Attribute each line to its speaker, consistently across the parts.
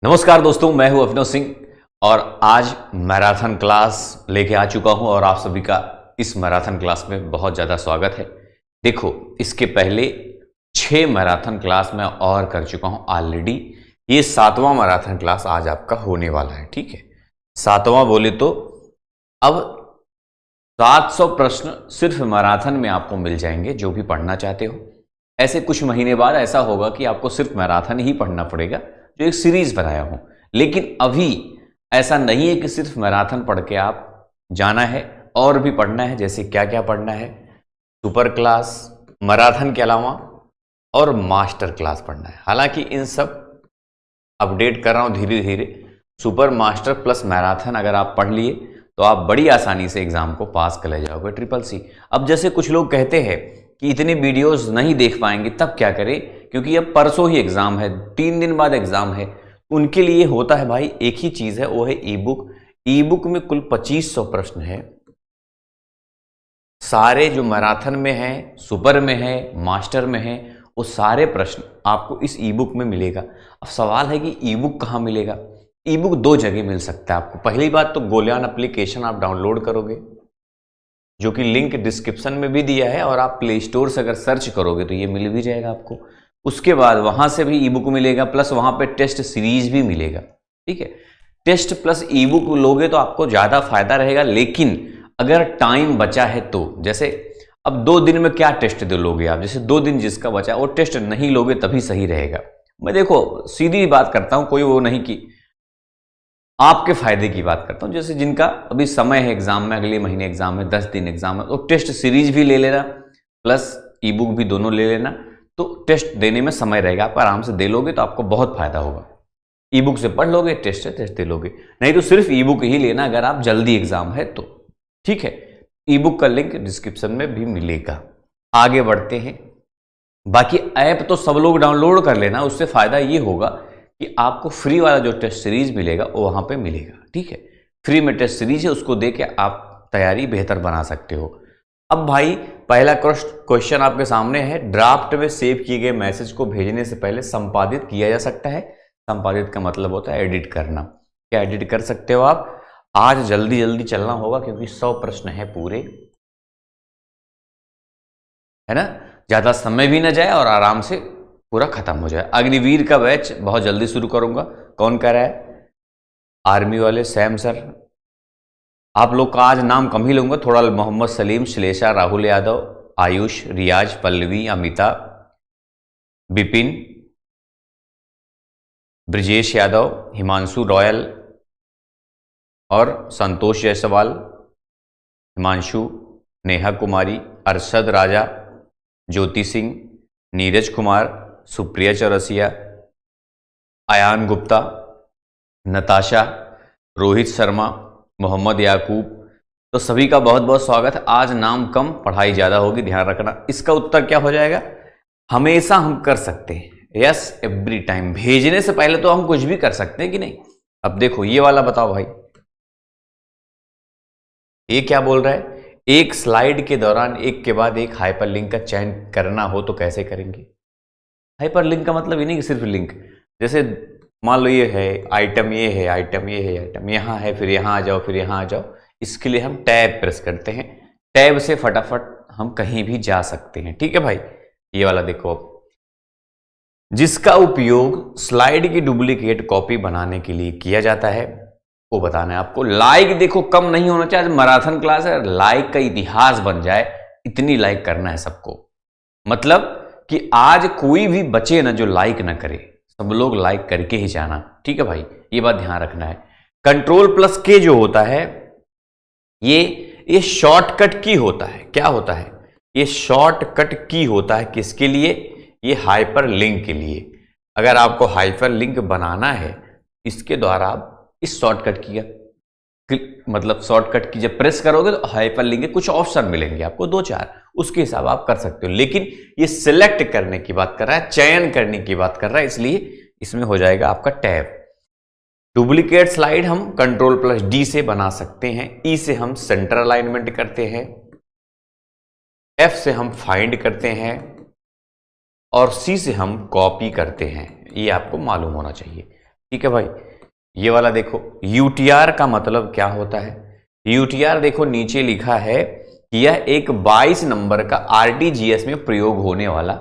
Speaker 1: नमस्कार दोस्तों, मैं हूं अभिनव सिंह और आज मैराथन क्लास लेके आ चुका हूं और आप सभी का इस मैराथन क्लास में बहुत ज़्यादा स्वागत है। देखो, इसके पहले 6 मैराथन क्लास मैं और कर चुका हूं ऑलरेडी। ये 7वां मैराथन क्लास आज आपका होने वाला है। ठीक है, 7वां बोले तो अब 700 प्रश्न सिर्फ मैराथन में आपको मिल जाएंगे जो भी पढ़ना चाहते हो। ऐसे कुछ महीने बाद ऐसा होगा कि आपको सिर्फ मैराथन ही पढ़ना पड़ेगा, जो एक सीरीज बनाया हूं। लेकिन अभी ऐसा नहीं है कि सिर्फ मैराथन पढ़ के आप जाना है, और भी पढ़ना है। जैसे क्या क्या पढ़ना है? सुपर क्लास, मैराथन के अलावा और मास्टर क्लास पढ़ना है। हालांकि इन सब अपडेट कर रहा हूं धीरे धीरे। सुपर, मास्टर प्लस मैराथन अगर आप पढ़ लिए तो आप बड़ी आसानी से एग्जाम को पास कर ले जाओगे CCC। अब जैसे कुछ लोग कहते हैं कि इतने वीडियोस नहीं देख पाएंगे, तब क्या करें? क्योंकि अब परसों ही एग्जाम है, 3 दिन बाद एग्जाम है। उनके लिए होता है भाई एक ही चीज है, वो है ई बुक। ई बुक में कुल 2500 प्रश्न है। सारे जो मैराथन में है, सुपर में है, मास्टर में है, वो सारे प्रश्न आपको इस ई बुक में मिलेगा। अब सवाल है कि ई बुक कहाँ मिलेगा? ई बुक 2 जगह मिल सकता है आपको। पहली बात तो गोल्यान एप्लीकेशन आप डाउनलोड करोगे, जो कि लिंक डिस्क्रिप्शन में भी दिया है, और आप प्ले स्टोर से अगर सर्च करोगे तो ये मिल भी जाएगा आपको। उसके बाद वहां से भी ई बुक मिलेगा, प्लस वहां पे टेस्ट सीरीज भी मिलेगा। ठीक है, टेस्ट प्लस ई बुक लोगे तो आपको ज्यादा फायदा रहेगा। लेकिन अगर टाइम बचा है तो, जैसे अब 2 दिन में क्या टेस्ट दे लोगे आप? जैसे 2 दिन जिसका बचा वो टेस्ट नहीं लोगे तभी सही रहेगा। मैं देखो सीधी बात करता हूं, कोई वो नहीं कि आपके फायदे की बात करता हूं। जैसे जिनका अभी समय है एग्जाम में, अगले महीने एग्जाम है, 10 दिन एग्जाम है, तो टेस्ट सीरीज भी ले लेना प्लस ई बुक भी दोनों ले लेना। तो टेस्ट देने में समय रहेगा, आप आराम से दे लोगे तो आपको बहुत फायदा होगा। ई बुक से पढ़ लोगे, टेस्ट से टेस्ट दे लोगे। नहीं तो सिर्फ ई बुक ही लेना अगर आप जल्दी एग्जाम है तो। ठीक है, ई बुक का लिंक डिस्क्रिप्शन में भी मिलेगा। आगे बढ़ते हैं। बाकी ऐप तो सब लोग डाउनलोड कर लेना, उससे फायदा ये होगा कि आपको फ्री वाला जो टेस्ट सीरीज मिलेगा वो वहां पे मिलेगा। ठीक है, फ्री में टेस्ट सीरीज है, उसको दे के आप तैयारी बेहतर बना सकते हो। अब भाई पहला क्वेश्चन आपके सामने है, ड्राफ्ट में सेव किए गए मैसेज को भेजने से पहले संपादित किया जा सकता है? संपादित का मतलब होता है एडिट करना। क्या एडिट कर सकते हो आप? आज जल्दी जल्दी चलना होगा क्योंकि 100 प्रश्न है पूरे, है ना? ज्यादा समय भी ना जाए और आराम से पूरा खत्म हो जाए। अग्निवीर का बैच बहुत जल्दी शुरू करूंगा। कौन कर रहा है? आर्मी वाले सैम सर। आप लोग का आज नाम कम ही लूंगा थोड़ा। मोहम्मद सलीम, श्लेषा, राहुल यादव, आयुष, रियाज, पल्लवी, अमिता, बिपिन, ब्रिजेश यादव, हिमांशु रॉयल और संतोष जायसवाल, हिमांशु, नेहा कुमारी, अरशद राजा, ज्योति सिंह, नीरज कुमार, सुप्रिया चौरसिया, अयान गुप्ता, नताशा, रोहित शर्मा, मोहम्मद याकूब। तो सभी का बहुत बहुत स्वागत है। आज नाम कम, पढ़ाई ज्यादा होगी, ध्यान रखना। इसका उत्तर क्या हो जाएगा? हमेशा हम कर सकते हैं, यस एवरी टाइम। भेजने से पहले तो हम कुछ भी कर सकते हैं कि नहीं? अब देखो ये वाला बताओ भाई, ये क्या बोल रहा है? एक स्लाइड के दौरान एक के बाद एक हाइपरलिंक का चयन करना हो तो कैसे करेंगे? हाइपरलिंक का मतलब ये नहीं कि सिर्फ लिंक। जैसे मान लो ये है आइटम, ये है आइटम, ये है आइटम, यहाँ है, फिर यहाँ आ जाओ, फिर यहाँ आ जाओ। इसके लिए हम टैब प्रेस करते हैं। टैब से फटाफट हम कहीं भी जा सकते हैं। ठीक है भाई, ये वाला देखो अब, जिसका उपयोग स्लाइड की डुप्लीकेट कॉपी बनाने के लिए किया जाता है वो बताना है आपको। लाइक देखो कम नहीं होना चाहिए। आज मैराथन क्लास है, लाइक का इतिहास बन जाए, इतनी लाइक करना है सबको। मतलब कि आज कोई भी बचे ना जो लाइक ना करे, सब लोग लाइक करके ही जाना। ठीक है भाई, ये बात ध्यान रखना है। Ctrl+K जो होता है ये शॉर्टकट की होता है। क्या होता है? ये शॉर्टकट की होता है। किसके लिए? ये हाइपरलिंक के लिए। अगर आपको हाइपरलिंक बनाना है, इसके द्वारा आप इस शॉर्टकट की मतलब शॉर्टकट की जब प्रेस करोगे तो हाइपरलिंक के कुछ ऑप्शन मिलेंगे आपको 2-4, उसके हिसाब आप कर सकते हो। लेकिन ये सिलेक्ट करने की बात कर रहा है, चयन करने की बात कर रहा है, इसलिए इसमें हो जाएगा आपका टैब। डुप्लीकेट स्लाइड हम Ctrl+D से बना सकते हैं। ई से हम सेंटर अलाइनमेंट करते हैं, F से हम फाइंड करते हैं और C से हम कॉपी करते हैं। ये आपको मालूम होना चाहिए। ठीक है भाई। ये वाला देखो, यूटीआर का मतलब क्या होता है। यूटीआर देखो नीचे लिखा है कि यह एक 22 नंबर का आरटीजीएस में प्रयोग होने वाला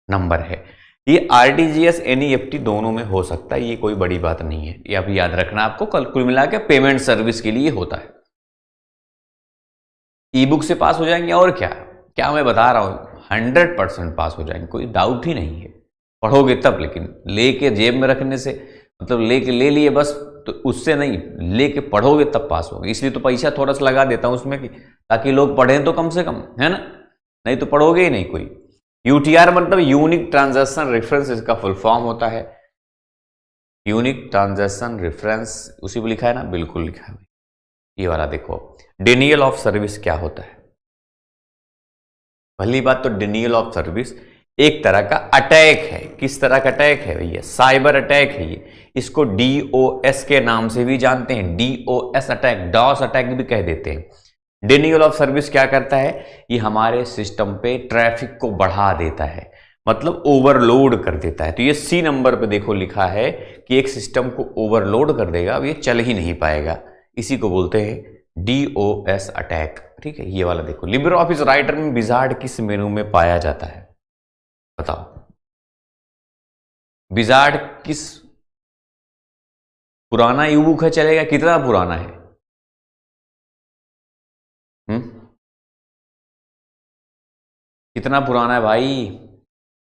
Speaker 1: नंबर है। ये आरटीजीएस एनईएफटी दोनों में हो सकता है, ये कोई बड़ी बात नहीं है, ये अभी याद रखना आपको। कल कुल मिला के पेमेंट सर्विस के लिए होता है। ई बुक से पास हो जाएंगे और क्या मैं बता रहा हूं 100% पास हो जाएंगे, कोई डाउट ही नहीं है। पढ़ोगे तब, लेकिन लेके जेब में रखने से मतलब लेके ले लिए बस, तो उससे नहीं, लेके पढ़ोगे तब पास होगे। इसलिए तो पैसा थोड़ा सा लगा देता हूं उसमें कि ताकि लोग पढ़ें तो कम से कम, है ना, नहीं तो पढ़ोगे ही नहीं कोई। यूटीआर मतलब यूनिक ट्रांजैक्शन रेफरेंस, इसका फुल फॉर्म होता है यूनिक ट्रांजैक्शन रेफरेंस। उसी को लिखा है ना, बिल्कुल लिखा है। ये वाला देखो, डिनियल ऑफ सर्विस क्या होता है। पहली बात तो डिनियल ऑफ सर्विस एक तरह का अटैक है। किस तरह का अटैक है भैया? साइबर अटैक है ये। इसको डीओएस के नाम से भी जानते हैं, डीओएस अटैक, डॉस अटैक भी कह देते हैं। डिनियल ऑफ सर्विस क्या करता है? ये हमारे सिस्टम पे ट्रैफिक को बढ़ा देता है, मतलब ओवरलोड कर देता है। तो ये सी नंबर पे देखो लिखा है कि एक सिस्टम को ओवरलोड कर देगा, अब ये चल ही नहीं पाएगा। इसी को बोलते हैं डीओएस अटैक। ठीक है, ये वाला देखो, लिब्रे ऑफिस राइटर में विजार्ड किस मेनू में पाया जाता है? बताओ, विजार्ड किस, पुराना ई बुक है चलेगा? कितना पुराना है? कितना पुराना है भाई,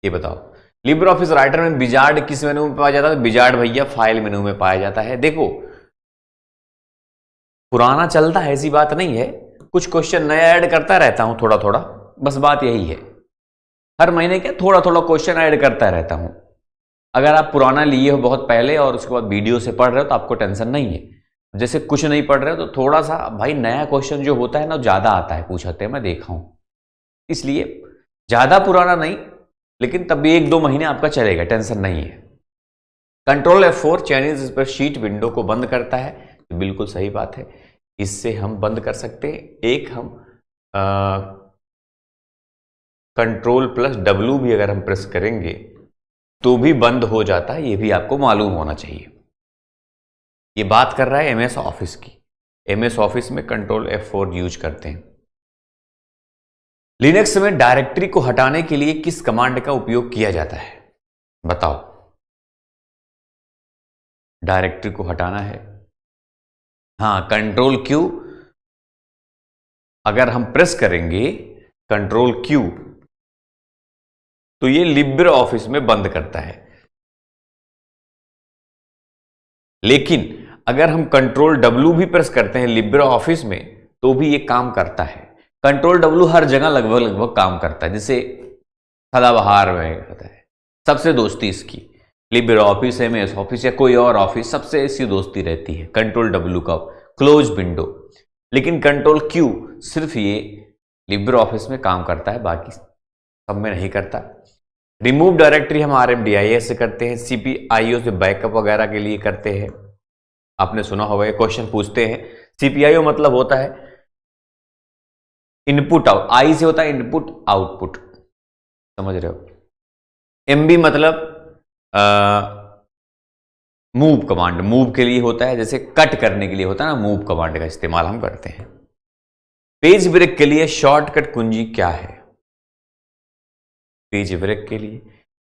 Speaker 1: ये बताओ। लिब्रे ऑफिस राइटर में विजार्ड किस मेनू में पाया जाता है? विजार्ड भैया फाइल मेनू में पाया जाता है। देखो पुराना चलता है, ऐसी बात नहीं है, कुछ क्वेश्चन नया ऐड करता रहता हूं थोड़ा थोड़ा, बस बात यही है। हर महीने क्या थोड़ा थोड़ा क्वेश्चन ऐड करता रहता हूं। अगर आप पुराना लिए हो बहुत पहले और उसके बाद वीडियो से पढ़ रहे हो तो आपको टेंशन नहीं है। जैसे कुछ नहीं पढ़ रहे हो तो थोड़ा सा भाई नया क्वेश्चन जो होता है ना ज्यादा आता है, पूछते हैं, मैं देखा हूं, इसलिए ज्यादा पुराना नहीं, लेकिन तब भी 1-2 महीने आपका चलेगा, टेंशन नहीं है। Control F4 Chinese spreadsheet window को बंद करता है, तो बिल्कुल सही बात है, इससे हम बंद कर सकते हैं। एक हम Ctrl+W भी अगर हम प्रेस करेंगे तो भी बंद हो जाता है, ये भी आपको मालूम होना चाहिए। ये बात कर रहा है MS ऑफिस की। MS ऑफिस में Ctrl F4 यूज करते हैं। लिनक्स में डायरेक्टरी को हटाने के लिए किस कमांड का उपयोग किया जाता है? बताओ, डायरेक्टरी को हटाना है, हाँ Ctrl+Q अगर हम प्रेस करेंगे, Ctrl+Q, तो ये लिब्रे ऑफिस में बंद करता है। लेकिन अगर हम Ctrl+W भी प्रेस करते हैं लिब्रे ऑफिस में तो भी ये काम करता है। Ctrl+W हर जगह लगभग काम करता है, जैसे सदाबहार में होता है, सबसे दोस्ती इसकी, लिब्रे ऑफिस, MS ऑफिस या कोई और ऑफिस, सबसे ऐसी दोस्ती रहती है Ctrl+W का, क्लोज विंडो। लेकिन Ctrl+Q सिर्फ ये लिब्रे ऑफिस में काम करता है, बाकी सब में नहीं करता। रिमूव डायरेक्टरी हम RMDIA से करते हैं, CPIO से बैकअप वगैरह के लिए करते हैं। आपने सुना होगा, क्वेश्चन पूछते हैं। CPIO मतलब होता है इनपुट आउट, आई से होता है इनपुट आउटपुट, समझ रहे हो। MB मतलब मूव कमांड, मूव के लिए होता है, जैसे कट करने के लिए होता है ना, मूव कमांड का इस्तेमाल हम करते हैं। पेज ब्रेक के लिए शॉर्टकट कुंजी क्या है? पेज ब्रेक के लिए,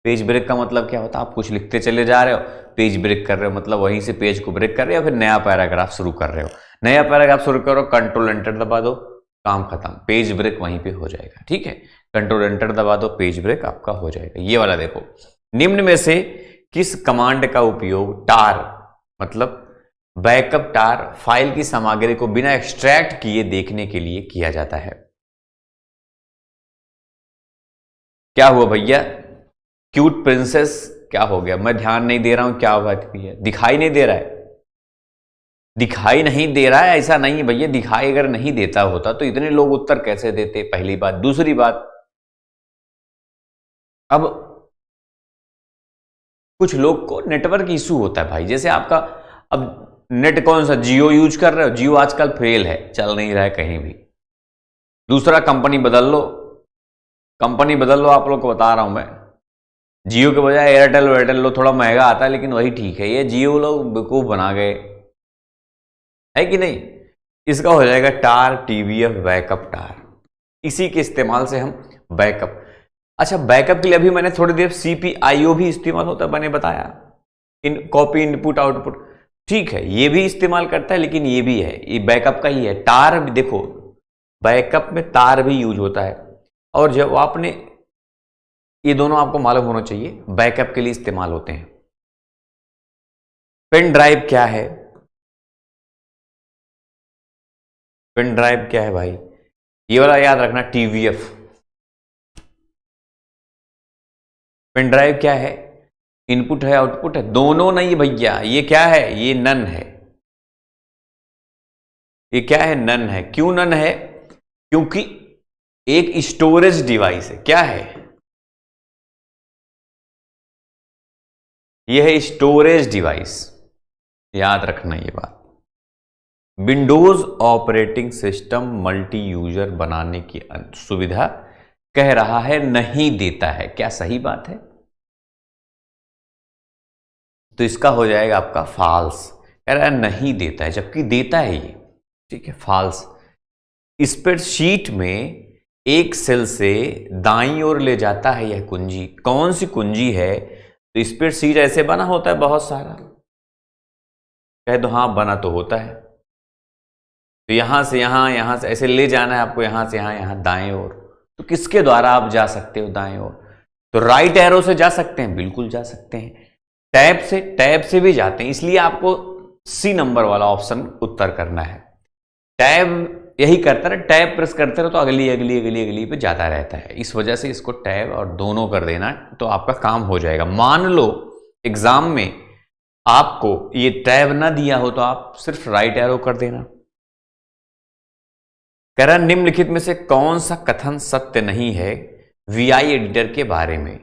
Speaker 1: पेज ब्रेक का मतलब क्या होता है? आप कुछ लिखते चले जा रहे हो, पेज ब्रेक कर रहे हो, मतलब वहीं से पेज को ब्रेक कर रहे हो, फिर नया पैराग्राफ शुरू कर रहे हो। नया पैराग्राफ शुरू करो, Ctrl Enter दबा दो, काम खत्म, पेज ब्रेक वहीं पे हो जाएगा। ठीक है, Ctrl Enter दबा दो, पेज ब्रेक आपका हो जाएगा। ये वाला देखो, निम्न में से किस कमांड का उपयोग टार मतलब बैकअप टार फाइल की सामग्री को बिना एक्सट्रैक्ट किए देखने के लिए किया जाता है? क्या हुआ भैया? क्यूट प्रिंसेस क्या हो गया? मैं ध्यान नहीं दे रहा हूं, क्या हुआ भैया? दिखाई नहीं दे रहा है, दिखाई नहीं दे रहा है, ऐसा नहीं है भैया, दिखाई अगर नहीं देता होता तो इतने लोग उत्तर कैसे देते? पहली बात। दूसरी बात, अब कुछ लोग को नेटवर्क इशू होता है भाई, जैसे आपका अब नेट कौन सा, जियो यूज कर रहे हो, जियो आजकल फेल है, चल नहीं रहा है कहीं भी, दूसरा कंपनी बदल लो, कंपनी बदल लो, आप लोग को बता रहा हूं मैं, जियो के बजाय एयरटेल वेयरटेल लो, थोड़ा महंगा आता है लेकिन वही ठीक है। ये जियो लोग बेवकूफ बना गए, है कि नहीं। इसका हो जाएगा टार TVF बैकअप टार। इसी के इस्तेमाल से हम बैकअप, अच्छा बैकअप के लिए अभी मैंने थोड़ी देर CPIO भी इस्तेमाल होता है, मैंने बताया, कॉपी इनपुट आउटपुट, ठीक है, ये भी इस्तेमाल करता है, लेकिन ये भी है, ये बैकअप का ही है। टार भी देखो, बैकअप में तार भी यूज होता है। और जब आपने, ये दोनों आपको मालूम होना चाहिए, बैकअप के लिए इस्तेमाल होते हैं। पेन ड्राइव क्या है, पेन ड्राइव क्या है भाई, ये वाला याद रखना, TVF। पेन ड्राइव क्या है, इनपुट है आउटपुट है, दोनों नहीं भैया। ये क्या है, ये नन है। ये क्या है, नन है। क्यों नन है, क्योंकि एक स्टोरेज डिवाइस है। क्या है, यह है स्टोरेज डिवाइस, याद रखना ये बात। Windows operating system multi user बनाने की सुविधा कह रहा है नहीं देता है। क्या सही बात है, तो इसका हो जाएगा आपका फॉल्स। कह रहा है नहीं देता है, जबकि देता है ये, ठीक है, फॉल्स। स्प्रेडशीट में एक सेल से दाईं ओर ले जाता है यह कुंजी। कौन सी कुंजी है, तो स्प्रेडशीट ऐसे बना होता है बहुत सारा, कह दो हाँ बना तो होता है। तो यहां से यहां, यहां से ऐसे ले जाना है आपको, यहां से यहां, यहां दाएं ओर। तो किसके द्वारा आप जा सकते हो दाएं ओर, तो राइट एरो से जा सकते हैं, बिल्कुल जा सकते हैं। टैब से भी जाते हैं, इसलिए आपको C नंबर वाला ऑप्शन उत्तर करना है। टैब यही करता है, टैब प्रेस करते रहो तो अगली अगली अगली अगली पे जाता रहता है। इस वजह से इसको टैब और दोनों कर देना, तो आपका काम हो जाएगा। मान लो एग्जाम में आपको ये टैब ना दिया हो, तो आप सिर्फ राइट एरो कर देना। कह रहा निम्नलिखित में से कौन सा कथन सत्य नहीं है VI एडिटर के बारे में।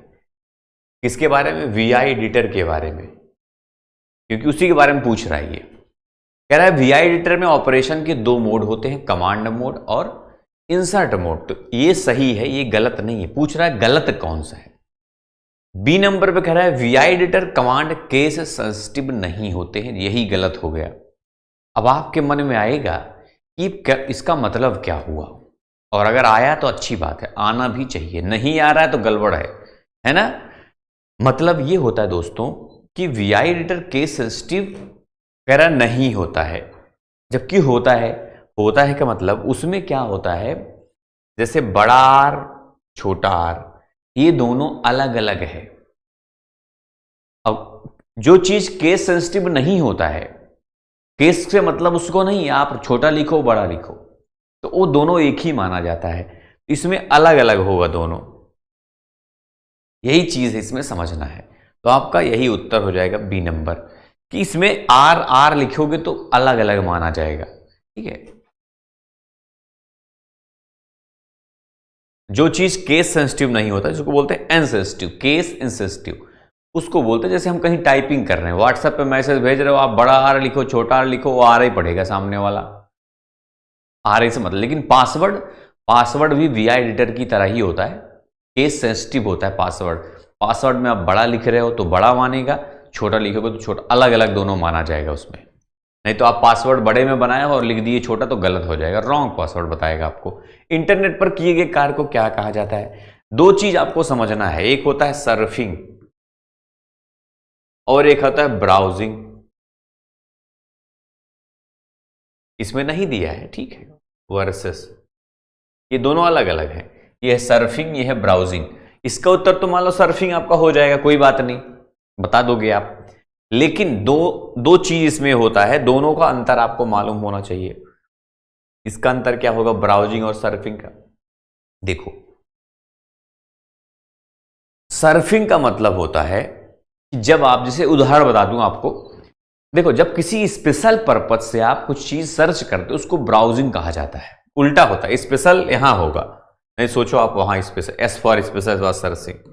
Speaker 1: किसके बारे में, VI एडिटर के बारे में, क्योंकि उसी के बारे में पूछ रहा है ये। कह रहा है VI एडिटर में ऑपरेशन के दो मोड होते हैं, कमांड मोड और इंसर्ट मोड। तो ये सही है, ये गलत नहीं है। पूछ रहा है गलत कौन सा है। B नंबर पे कह रहा है VI editor command case sensitive नहीं होते हैं, यही गलत हो गया। अब आपके मन में आएगा कि इसका मतलब क्या हुआ, और अगर आया तो अच्छी बात है, आना भी चाहिए, नहीं आ रहा है तो गड़बड़ है ना। मतलब ये होता है दोस्तों कि VI एडिटर केस सेंसिटिव कह रहा नहीं होता है, जबकि होता है का मतलब उसमें क्या होता है, जैसे बड़ा आर छोटा आर, ये दोनों अलग अलग है। अब जो चीज केस सेंसिटिव नहीं होता है, केस से मतलब उसको नहीं, आप छोटा लिखो बड़ा लिखो तो वो दोनों एक ही माना जाता है, इसमें अलग अलग होगा दोनों। यही चीज इसमें समझना है। तो आपका यही उत्तर हो जाएगा B नंबर, कि इसमें आर लिखोगे तो अलग अलग माना जाएगा, ठीक है। जो चीज केस सेंसिटिव नहीं होता, जिसको बोलते हैं इनसेंसिटिव, केस इनसेंसिटिव, उसको बोलते हैं। जैसे हम कहीं टाइपिंग कर रहे हैं, व्हाट्सएप पे मैसेज भेज रहे हो, आप बड़ा आर लिखो छोटा आर लिखो, वो आर ही पढ़ेगा सामने वाला, आर से मतलब। लेकिन पासवर्ड भी VI एडिटर की तरह ही होता है, केस सेंसिटिव होता है पासवर्ड में आप बड़ा लिख रहे हो तो बड़ा मानेगा, छोटा लिखोगे तो छोटा, अलग अलग दोनों माना जाएगा उसमें। नहीं तो आप पासवर्ड बड़े में बनाए हो और लिख दिए छोटा तो गलत हो जाएगा, रॉन्ग पासवर्ड बताएगा आपको। इंटरनेट पर किए गए कार्य को क्या कहा जाता है, दो चीज आपको समझना है, एक होता है सर्फिंग और एक होता है ब्राउजिंग। इसमें नहीं दिया है, ठीक है, वर्सेस, ये दोनों अलग अलग है, ये है सर्फिंग, ये है ब्राउजिंग। इसका उत्तर तो मान लो सर्फिंग आपका हो जाएगा, कोई बात नहीं, बता दोगे आप। लेकिन दो चीज इसमें होता है, दोनों का अंतर आपको मालूम होना चाहिए। इसका अंतर क्या होगा ब्राउजिंग और सर्फिंग का, देखो सर्फिंग का मतलब होता है कि जब आप, जैसे उदाहरण बता दूं आपको, देखो जब किसी स्पेशल पर्पज से आप कुछ चीज सर्च करते हो उसको ब्राउजिंग कहा जाता है। उल्टा होता है, स्पेशल यहां होगा, नहीं सोचो आप वहां special, S for special was searching.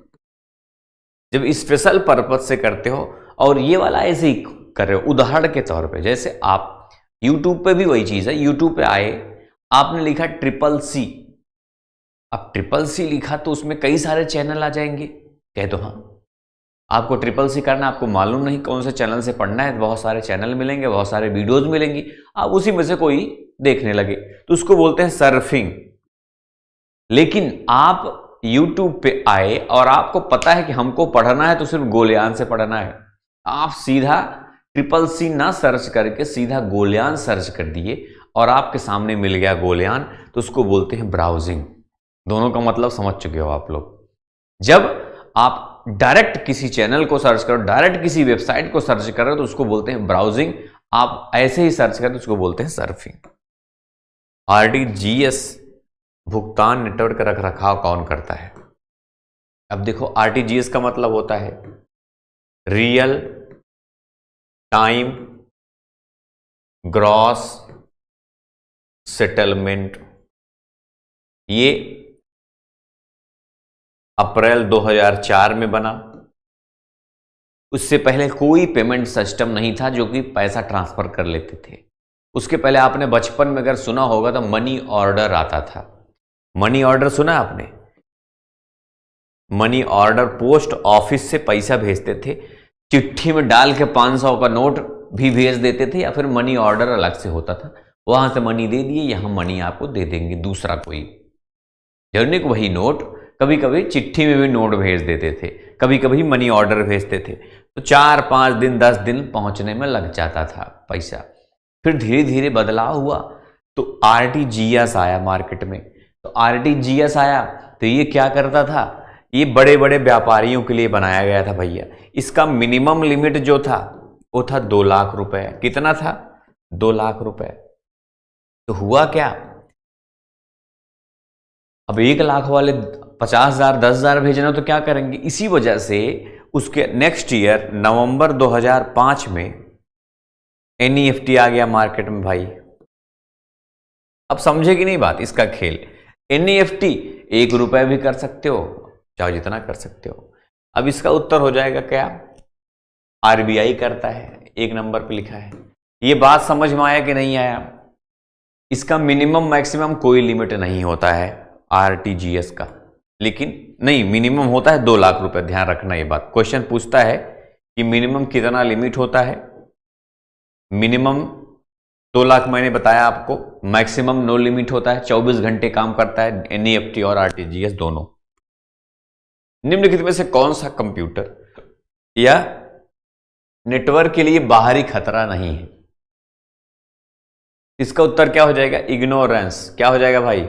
Speaker 1: जब स्पेशल पर्पज से करते हो, और ये वाला ऐसे ही कर रहे हो उदाहरण के तौर पे, जैसे आप यूट्यूब पे भी वही चीज है, यूट्यूब पे आए, आपने लिखा CCC, अब CCC लिखा तो उसमें कई सारे चैनल आ जाएंगे, कह दो हाँ, आपको ट्रिपल सी करना है, आपको मालूम नहीं कौन से चैनल से पढ़ना है, बहुत सारे चैनल मिलेंगे, बहुत सारे वीडियोज मिलेंगी, आप उसी में से कोई देखने लगे, तो उसको बोलते हैं सर्फिंग। लेकिन आप YouTube पे आए और आपको पता है कि हमको पढ़ना है तो सिर्फ गोलियान से पढ़ना है, आप सीधा ट्रिपल सी ना सर्च करके सीधा गोलियान सर्च कर दिए और आपके सामने मिल गया गोलियान, तो उसको बोलते हैं ब्राउजिंग। दोनों का मतलब समझ चुके हो आप लोग। जब आप डायरेक्ट किसी चैनल को सर्च करो, डायरेक्ट किसी वेबसाइट को सर्च करो, तो उसको बोलते हैं ब्राउजिंग। आप ऐसे ही सर्च करें तो उसको बोलते हैं सर्फिंग। आरटीजीएस भुगतान नेटवर्क रख रखाव कौन करता है? अब देखो, आरटीजीएस का मतलब होता है रियल टाइम ग्रॉस सेटलमेंट। ये अप्रैल 2004 में बना। उससे पहले कोई पेमेंट सिस्टम नहीं था जो कि पैसा ट्रांसफर कर लेते थे। उसके पहले आपने बचपन में अगर सुना होगा तो मनी ऑर्डर आता था। मनी ऑर्डर सुना आपने? मनी ऑर्डर पोस्ट ऑफिस से पैसा भेजते थे, चिट्ठी में डाल के 500 का नोट भी भेज देते थे, या फिर मनी ऑर्डर अलग से होता था, वहां से मनी दे दिए, यहां मनी आपको दे देंगे दूसरा कोई, यूनिक वही नोट। कभी कभी चिट्ठी में भी नोट भेज देते थे, कभी कभी मनी ऑर्डर भेजते थे, तो 4-5 दिन 10 दिन पहुंचने में लग जाता था पैसा। फिर धीरे धीरे बदलाव हुआ तो आरटीजीएस आया मार्केट में। तो आरटीजीएस आया तो ये क्या करता था, ये बड़े बड़े व्यापारियों के लिए बनाया गया था भैया। इसका मिनिमम लिमिट जो था वो था 2 लाख रुपए। कितना था? 2 लाख रुपए। तो हुआ क्या, अब 1 लाख वाले 50,000 10,000 भेजना तो क्या करेंगे? इसी वजह से उसके नेक्स्ट ईयर नवंबर 2005 में एनईएफटी आ गया मार्केट में भाई। अब समझे कि नहीं बात, इसका खेल। एनईएफटी 1 रुपए भी कर सकते हो, चाहे जितना कर सकते हो। अब इसका उत्तर हो जाएगा क्या? आरबीआई करता है, 1 नंबर पे लिखा है। ये बात समझ में आया कि नहीं आया? इसका मिनिमम मैक्सिमम कोई लिमिट नहीं होता है आरटीजीएस का, लेकिन नहीं, मिनिमम होता है 2 लाख रुपए। ध्यान रखना ये बात, क्वेश्चन पूछता है कि मिनिमम कितना लिमिट होता है। मिनिमम 2 लाख मैंने बताया आपको, मैक्सिमम नो लिमिट होता है, 24 घंटे काम करता है एनईएफटी और आरटीजीएस दोनों। निम्नलिखित में से कौन सा कंप्यूटर या नेटवर्क के लिए बाहरी खतरा नहीं है? इसका उत्तर क्या हो जाएगा? इग्नोरेंस। क्या हो जाएगा भाई?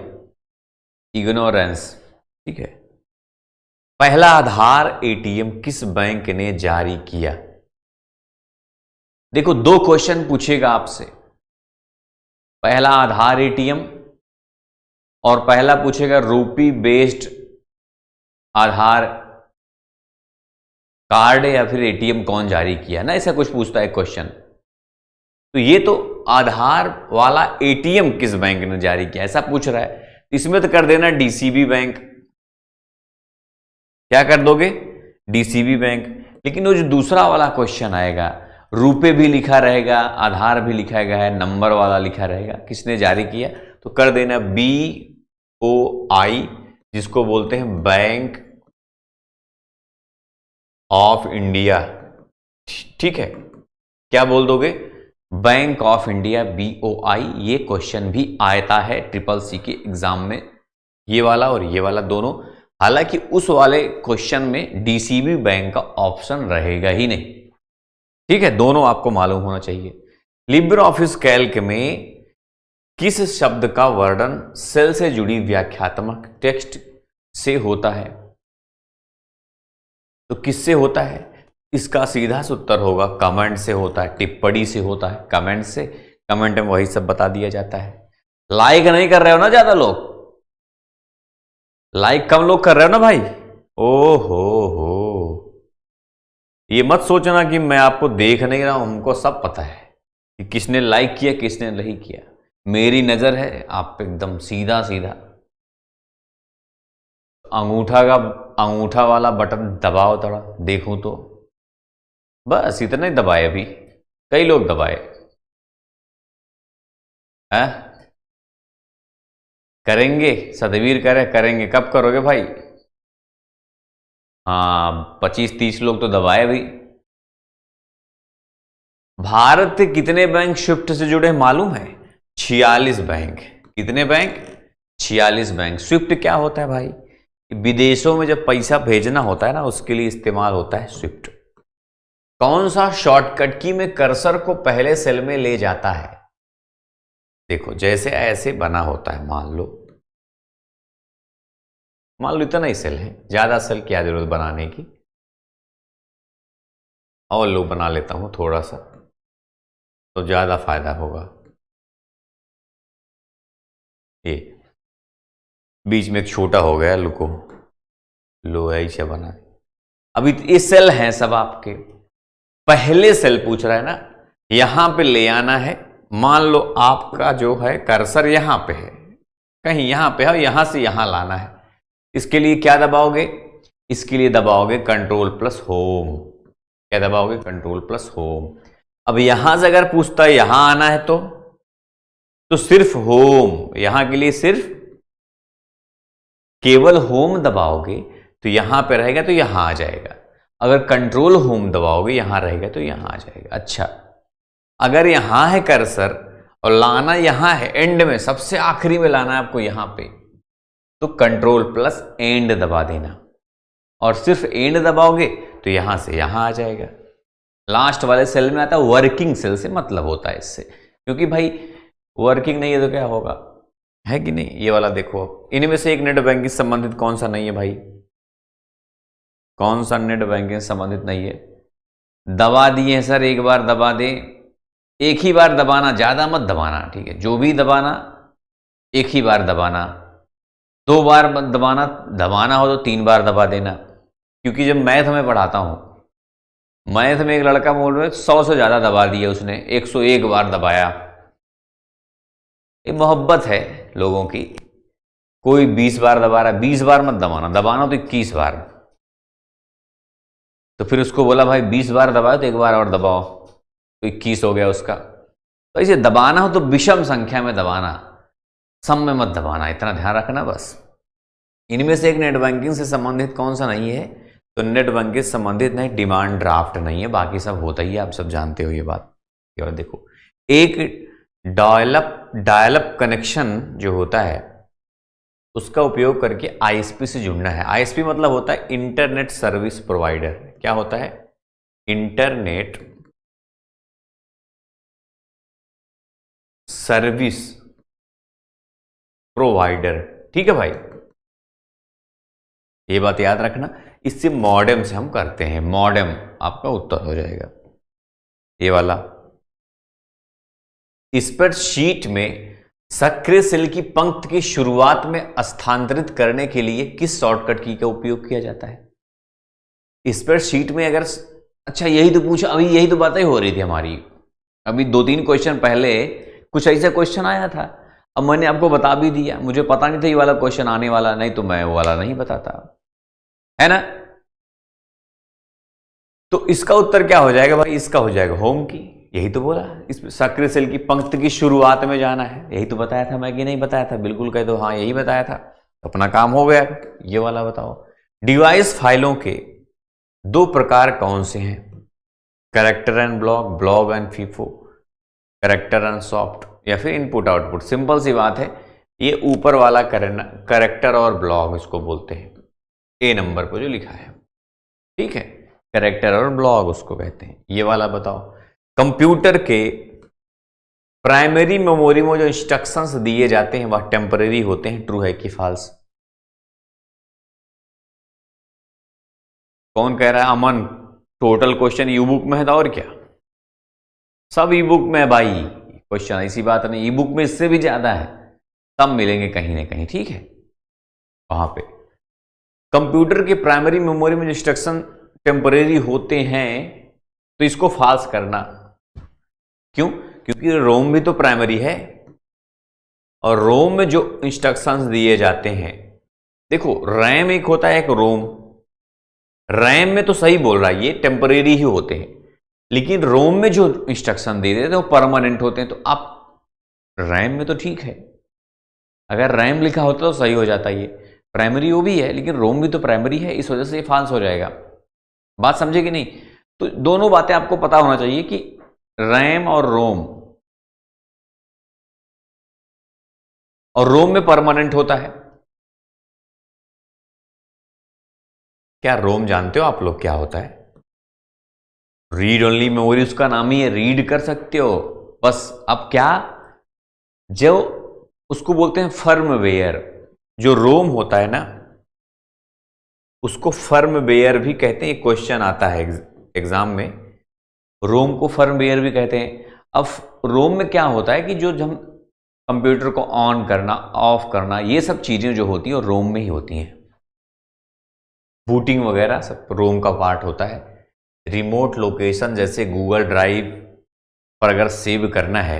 Speaker 1: इग्नोरेंस। ठीक है। पहला आधार एटीएम किस बैंक ने जारी किया? देखो, 2 क्वेश्चन पूछेगा आपसे, पहला आधार एटीएम और पहला पूछेगा रूपी बेस्ड आधार कार्ड या फिर एटीएम कौन जारी किया ना, ऐसा कुछ पूछता है क्वेश्चन। तो ये तो आधार वाला एटीएम किस बैंक ने जारी किया ऐसा पूछ रहा है, इसमें तो कर देना डीसीबी बैंक। क्या कर दोगे? DCB bank. लेकिन वो जो दूसरा वाला क्वेश्चन आएगा, रुपए भी लिखा रहेगा, आधार भी लिखा गया है, नंबर वाला लिखा रहेगा, किसने जारी किया, तो कर देना BOI, जिसको बोलते हैं बैंक ऑफ इंडिया। ठीक है, क्या बोल दोगे? Bank of India, BOI। ये क्वेश्चन भी आता है ट्रिपल सी के एग्जाम में, ये वाला और ये वाला दोनों। हालांकि उस वाले क्वेश्चन में डीसीबी बैंक का ऑप्शन रहेगा ही नहीं। ठीक है, दोनों आपको मालूम होना चाहिए। लिब्रे ऑफिस कैल्क में किस शब्द का वर्णन सेल से जुड़ी व्याख्यात्मक टेक्स्ट से होता है? तो किससे होता है? इसका सीधा सा उत्तर होगा कमेंट से होता है, टिप्पणी से होता है, कमेंट से। कमेंट में वही सब बता दिया जाता है। लाइक नहीं कर रहे हो ना ज्यादा लोग, लाइक कम लोग कर रहे हो ना भाई। ओ हो, ये मत सोचना कि मैं आपको देख नहीं रहा हूं, हमको सब पता है कि किसने लाइक किया किसने नहीं किया। मेरी नजर है आप पे एकदम सीधा सीधा। अंगूठा वाला बटन दबाओ, थोड़ा देखूं तो। बस इतना ही दबाए, अभी कई लोग दबाए हैं। करेंगे, सतवीर करेंगे। कब करोगे भाई? हाँ 25-30 लोग तो दबाए भाई। भारत के कितने बैंक स्विफ्ट से जुड़े मालूम है? 46 बैंक। कितने बैंक? 46 बैंक। स्विफ्ट क्या होता है भाई? विदेशों में जब पैसा भेजना होता है ना, उसके लिए इस्तेमाल होता है स्विफ्ट। कौन सा शॉर्टकट की में कर्सर को पहले सेल में ले जाता है? देखो जैसे ऐसे बना होता है, मान लो इतना ही सेल है, ज्यादा सेल क्या जरूरत बनाने की। और लो बना लेता हूं थोड़ा सा तो ज्यादा फायदा होगा। ये बीच में एक छोटा हो गया, लुको लो ऐसे बना। अभी ये सेल हैं सब आपके, पहले सेल पूछ रहा है ना, यहां पे ले आना है। मान लो आपका जो है कर्सर यहां पे है, कहीं यहां पे है, यहां से यहां लाना है। इसके लिए क्या दबाओगे? इसके लिए दबाओगे कंट्रोल प्लस होम। क्या दबाओगे? Control plus home. अब यहां से अगर पूछता है यहां आना है तो सिर्फ होम, यहां के लिए सिर्फ केवल होम दबाओगे तो यहां पे रहेगा तो यहां आ जाएगा। अगर कंट्रोल होम दबाओगे यहां रहेगा तो यहां आ जाएगा। अच्छा, अगर यहां है कर्सर और लाना यहां है, एंड में सबसे आखिरी में लाना है आपको यहां पे, तो कंट्रोल प्लस एंड दबा देना और सिर्फ एंड दबाओगे तो यहां से यहां आ जाएगा। लास्ट वाले सेल में आता है, वर्किंग सेल से मतलब होता है इससे, क्योंकि भाई वर्किंग नहीं है तो क्या होगा, है कि नहीं। ये वाला देखो, इनमें से एक नेट बैंकिंग संबंधित कौन सा नहीं है भाई? कौन सा नेट बैंकिंग संबंधित नहीं है? दबा दिए हैं सर, एक बार दबा दे, एक ही बार दबाना, ज्यादा मत दबाना, ठीक है। जो भी दबाना एक ही बार दबाना, 2 बार मत दबाना, दबाना हो तो 3 बार दबा देना। क्योंकि जब मैथ में पढ़ाता हूं, मैथ में एक लड़का बोल रहे 100 से ज्यादा दबा दिया उसने, 101 बार दबाया। ये मोहब्बत है लोगों की। कोई 20 बार दबा रहा है, 20 बार मत दबाना, दबाना तो 21 बार। तो फिर उसको बोला भाई 20 बार दबाओ तो एक बार और दबाओ, तो 21 हो गया उसका। तो इसे दबाना हो तो विषम संख्या में दबाना, सम में मत दबाना, इतना ध्यान रखना बस। इनमें से एक नेट बैंकिंग से संबंधित कौन सा नहीं है? तो नेट बैंकिंग से संबंधित नहीं, डिमांड ड्राफ्ट नहीं है, बाकी सब होता ही है, आप सब जानते हो ये बात। और देखो, एक डायल-अप कनेक्शन जो होता है उसका उपयोग करके आईएसपी से जुड़ना है। आईएसपी मतलब होता है इंटरनेट सर्विस प्रोवाइडर। क्या होता है? इंटरनेट सर्विस प्रोवाइडर, ठीक है भाई, ये बात याद रखना। इससे मॉडेम से हम करते हैं, मॉडेम आपका उत्तर हो जाएगा ये वाला। स्प्रेडशीट में सक्रिय सेल की पंक्ति की शुरुआत में स्थानांतरित करने के लिए किस शॉर्टकट की का उपयोग किया जाता है? स्प्रेडशीट में अगर, अच्छा यही तो पूछा, अभी यही तो बातें हो रही थी हमारी। अभी 2-3 क्वेश्चन पहले कुछ ऐसा क्वेश्चन आया था, अब मैंने आपको बता भी दिया। मुझे पता नहीं था ये वाला क्वेश्चन आने वाला, नहीं तो मैं वो वाला नहीं बताता, है ना। तो इसका उत्तर क्या हो जाएगा भाई? इसका हो जाएगा होम की। यही तो बोला, इस सक्रिय सेल की पंक्ति की शुरुआत में जाना है, यही तो बताया था मैं कि नहीं बताया था? बिल्कुल कह दो हाँ यही बताया था, अपना काम हो गया। ये वाला बताओ, डिवाइस फाइलों के 2 प्रकार कौन से हैं? Character and block, block and FIFO, character and soft, या फिर इनपुट आउटपुट। सिंपल सी बात है, ये ऊपर वाला कैरेक्टर और ब्लॉक इसको बोलते हैं, ए नंबर पर जो लिखा है, ठीक है। कैरेक्टर और ब्लॉक उसको कहते हैं। ये वाला बताओ, कंप्यूटर के प्राइमरी मेमोरी में जो इंस्ट्रक्शंस दिए जाते हैं वह टेम्परेरी होते हैं, ट्रू है कि फॉल्स? कौन कह रहा है? अमन। टोटल क्वेश्चन ई बुक में है था और क्या, सब ई बुक में है भाई क्वेश्चन, ऐसी बात नहीं। ई बुक में इससे भी ज्यादा है, सब मिलेंगे कहीं ना कहीं, ठीक है। वहां पे कंप्यूटर के प्राइमरी मेमोरी में जो इंस्ट्रक्शन टेम्परेरी होते हैं तो इसको फॉल्स करना। क्यों? क्योंकि रोम भी तो प्राइमरी है, और रोम में जो इंस्ट्रक्शंस दिए जाते हैं, देखो रैम एक होता है, एक रोम। रैम में तो सही बोल रहा है, ये टेम्परेरी ही होते हैं, लेकिन रोम में जो इंस्ट्रक्शन दे देते हैं वो परमानेंट होते हैं। तो आप रैम में तो ठीक है, अगर रैम लिखा होता तो सही हो जाता ये, प्राइमरी वो भी है, लेकिन रोम भी तो प्राइमरी है, इस वजह से ये फॉल्स हो जाएगा। बात समझे कि नहीं? तो दोनों बातें आपको पता होना चाहिए कि रैम और रोम में परमानेंट होता है। क्या रोम जानते हो आप लोग क्या होता है? रीड ओनली मेमोरी, उसका नाम ही है, रीड कर सकते हो बस। अब क्या, जो उसको बोलते हैं फर्मवेयर, जो रोम होता है ना उसको फर्मवेयर भी कहते हैं। क्वेश्चन आता है एग्जाम में, रोम को फर्मवेयर भी कहते हैं। अब रोम में क्या होता है कि जो हम कंप्यूटर को ऑन करना, ऑफ करना, ये सब चीजें जो होती हैं वो रोम में ही होती हैं। बूटिंग वगैरह सब रोम का पार्ट होता है। रिमोट लोकेशन जैसे गूगल ड्राइव पर अगर सेव करना है,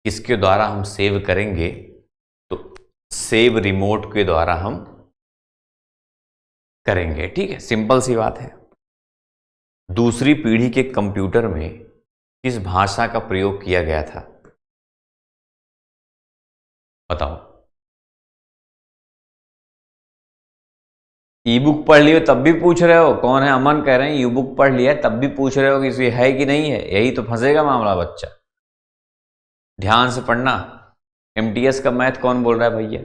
Speaker 1: किसके द्वारा हम सेव करेंगे? तो सेव रिमोट के द्वारा हम करेंगे। ठीक है, सिंपल सी बात है। दूसरी पीढ़ी के कंप्यूटर में किस भाषा का प्रयोग किया गया था? बताओ। ई बुक पढ़ लियो तब भी पूछ रहे हो? कौन है? अमन कह रहे हैं ई बुक पढ़ लिया है तब भी पूछ रहे हो कि इसमें है कि नहीं है। यही तो फंसेगा मामला बच्चा। ध्यान से पढ़ना। एमटीएस का मैथ कौन बोल रहा है भैया?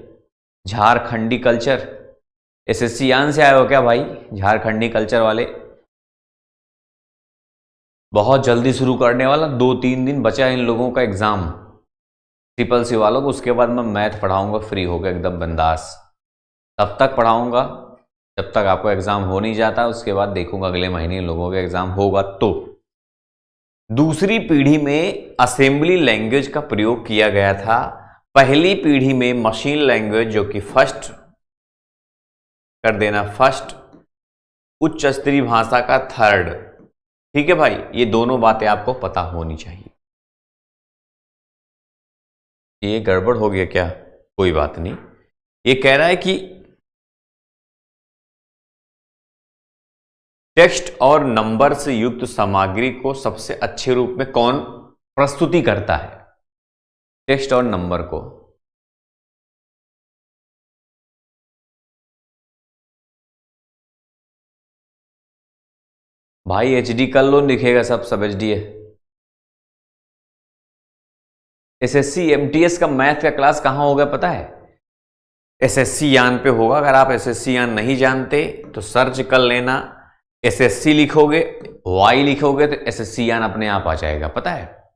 Speaker 1: झारखंडी कल्चर। एसएससी यान से आए हो क्या भाई झारखंडी कल्चर वाले? बहुत जल्दी शुरू करने वाला, 2-3 दिन बचा इन लोगों का एग्जाम, ट्रिपल सी वालों को। उसके बाद मैं मैथ पढ़ाऊंगा फ्री होकर एकदम बिंदास। तब तक पढ़ाऊंगा जब तक आपको एग्जाम हो नहीं जाता, उसके बाद देखूंगा अगले महीने इन लोगों का एग्जाम होगा। तो दूसरी पीढ़ी में असेंबली लैंग्वेज का प्रयोग किया गया था, पहली पीढ़ी में मशीन लैंग्वेज, जो कि फर्स्ट कर देना, फर्स्ट उच्च स्तरीय भाषा का थर्ड। ठीक है भाई, ये दोनों बातें आपको पता होनी चाहिए। ये गड़बड़ हो गया क्या? कोई बात नहीं। ये कह रहा है कि टेक्स्ट और नंबर से युक्त सामग्री को सबसे अच्छे रूप में कौन प्रस्तुति करता है? टेक्स्ट और नंबर को। भाई एचडी कर लो, लिखेगा सब एचडी है। एसएससी एमटीएस का मैथ का क्लास कहां होगा पता है? एसएससी यान पे होगा। अगर आप एसएससी यान नहीं जानते तो सर्च कर लेना, एसएससी लिखोगे, वाई लिखोगे तो एसएससी यान अपने आप आ जाएगा, पता है?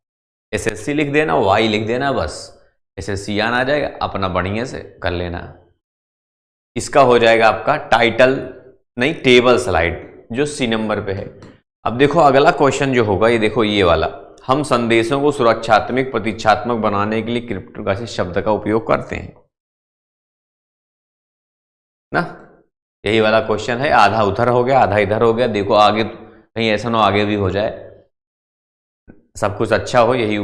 Speaker 1: एसएससी लिख देना, वाई लिख देना, बस एसएससी यान आ जाएगा। अपना बढ़िया से कर लेना। इसका हो जाएगा आपका टाइटल नहीं, टेबल स्लाइड, जो सी नंबर पे है। अब देखो अगला क्वेश्चन जो होगा, ये देखो ये वाला। हम संदेशों को सुरक्षात्मक प्रतीक्षात्मक बनाने के लिए क्रिप्टोग्राफी शब्द का उपयोग करते हैं ना। यही वाला क्वेश्चन है। आधा उधर हो गया, आधा इधर हो गया। देखो आगे कहीं ऐसा ना आगे भी हो जाए, सब कुछ अच्छा हो, यही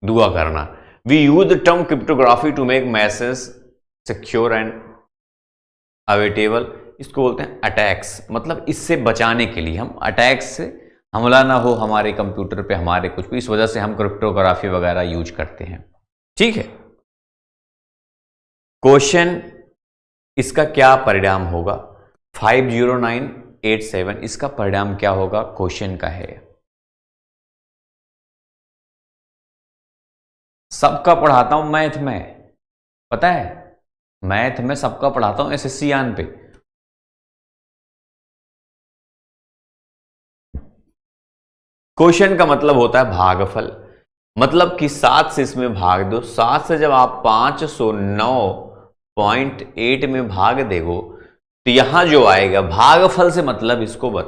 Speaker 1: दुआ करना। We use the term cryptography to make message secure and available. इसको बोलते हैं अटैक्स, मतलब इससे बचाने के लिए, हम अटैक्स से हमला ना हो हमारे कंप्यूटर पे, हमारे कुछ भी, इस वजह से हम क्रिप्टोग्राफी वगैरह यूज करते हैं। ठीक है, क्वेश्चन इसका क्या परिणाम होगा? 50987, इसका परिणाम क्या होगा? क्वेश्चन का है। सबका पढ़ाता हूं मैथ में, पता है? मैथ में सबका पढ़ाता हूं एसएससी यान पे। क्वेश्चन का मतलब होता है भागफल, मतलब कि 7 से इसमें भाग दो। 7 से जब आप 509.8 में भाग देगो तो यहां जो आएगा भागफल से मतलब इसको बच,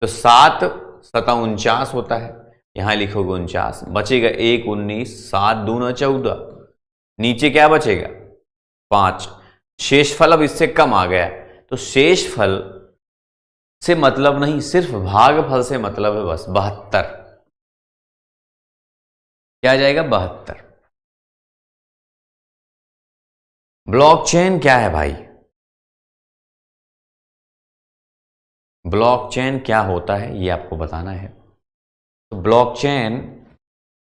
Speaker 1: तो 7 7 49 होता है, यहां लिखोगे 49, बचेगा 1 19, 7 दूना 14, नीचे क्या बचेगा 5। शेषफल अब इससे कम आ गया, तो शेषफल से मतलब नहीं, सिर्फ भागफल से मतलब है बस 72। क्या आ जाएगा? 72। ब्लॉकचेन क्या है भाई? ब्लॉकचेन क्या होता है ये आपको बताना है। तो ब्लॉकचेन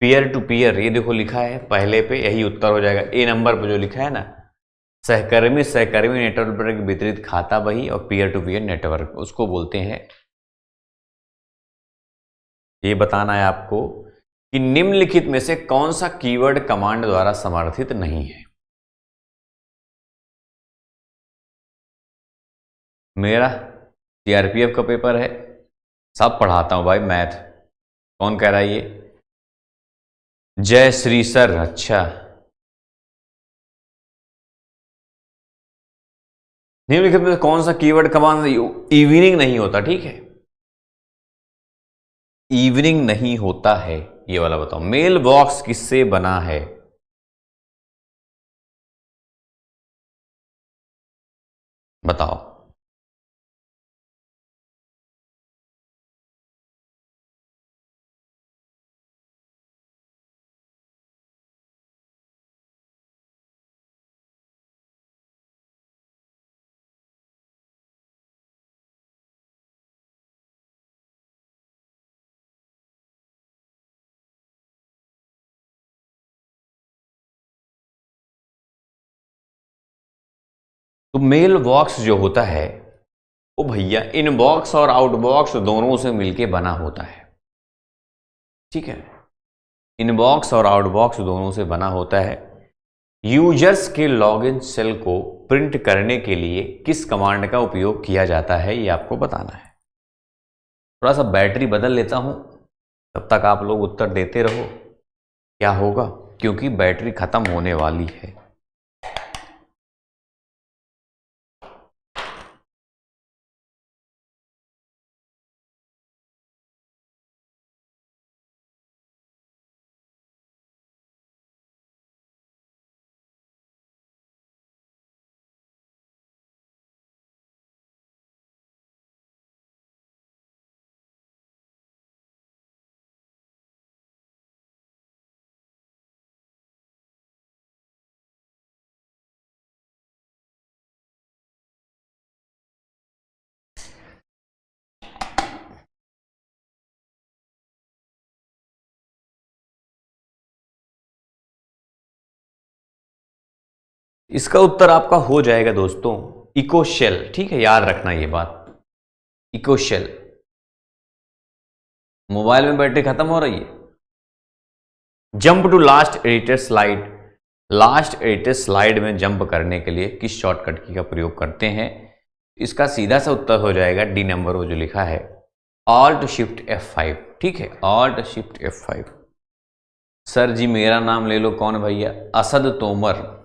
Speaker 1: पीयर टू पीयर, ये देखो लिखा है पहले पे, यही उत्तर हो जाएगा। ए नंबर पे जो लिखा है ना, सहकर्मी सहकर्मी नेटवर्क पर वितरित खाता बही और पीयर टू पीयर नेटवर्क उसको बोलते हैं। ये बताना है आपको कि निम्नलिखित में से कौन सा कीवर्ड कमांड द्वारा समर्थित नहीं है। मेरा सीआरपीएफ का पेपर है, सब पढ़ाता हूं भाई मैथ। कौन कह रहा है ये? जय श्री सर। अच्छा, निम्नलिखित में कौन सा कीवर्ड कमांड इवनिंग नहीं होता? ठीक है, इवनिंग नहीं होता है, ये वाला बताओ। मेल बॉक्स किससे बना है? बताओ। तो मेल बॉक्स जो होता है वो भैया इनबॉक्स और आउटबॉक्स दोनों से मिलके बना होता है। ठीक है, इनबॉक्स और आउटबॉक्स दोनों से बना होता है। यूजर्स के लॉगिन सेल को प्रिंट करने के लिए किस कमांड का उपयोग किया जाता है, ये आपको बताना है। थोड़ा सा बैटरी बदल लेता हूं, तब तक आप लोग उत्तर देते रहो। क्या होगा? क्योंकि बैटरी खत्म होने वाली है। इसका उत्तर आपका हो जाएगा दोस्तों इकोशेल। ठीक है, याद रखना ये बात, इकोशेल। मोबाइल में बैटरी खत्म हो रही है। Jump to last edited slide. Last edited slide में जंप करने के लिए किस शॉर्टकट की का प्रयोग करते हैं? इसका सीधा सा उत्तर हो जाएगा डी नंबर, वो जो लिखा है ऑल्ट शिफ्ट F5। ठीक है, ऑल्ट शिफ्ट F5। सर जी मेरा नाम ले लो। कौन भैया? असद तोमर।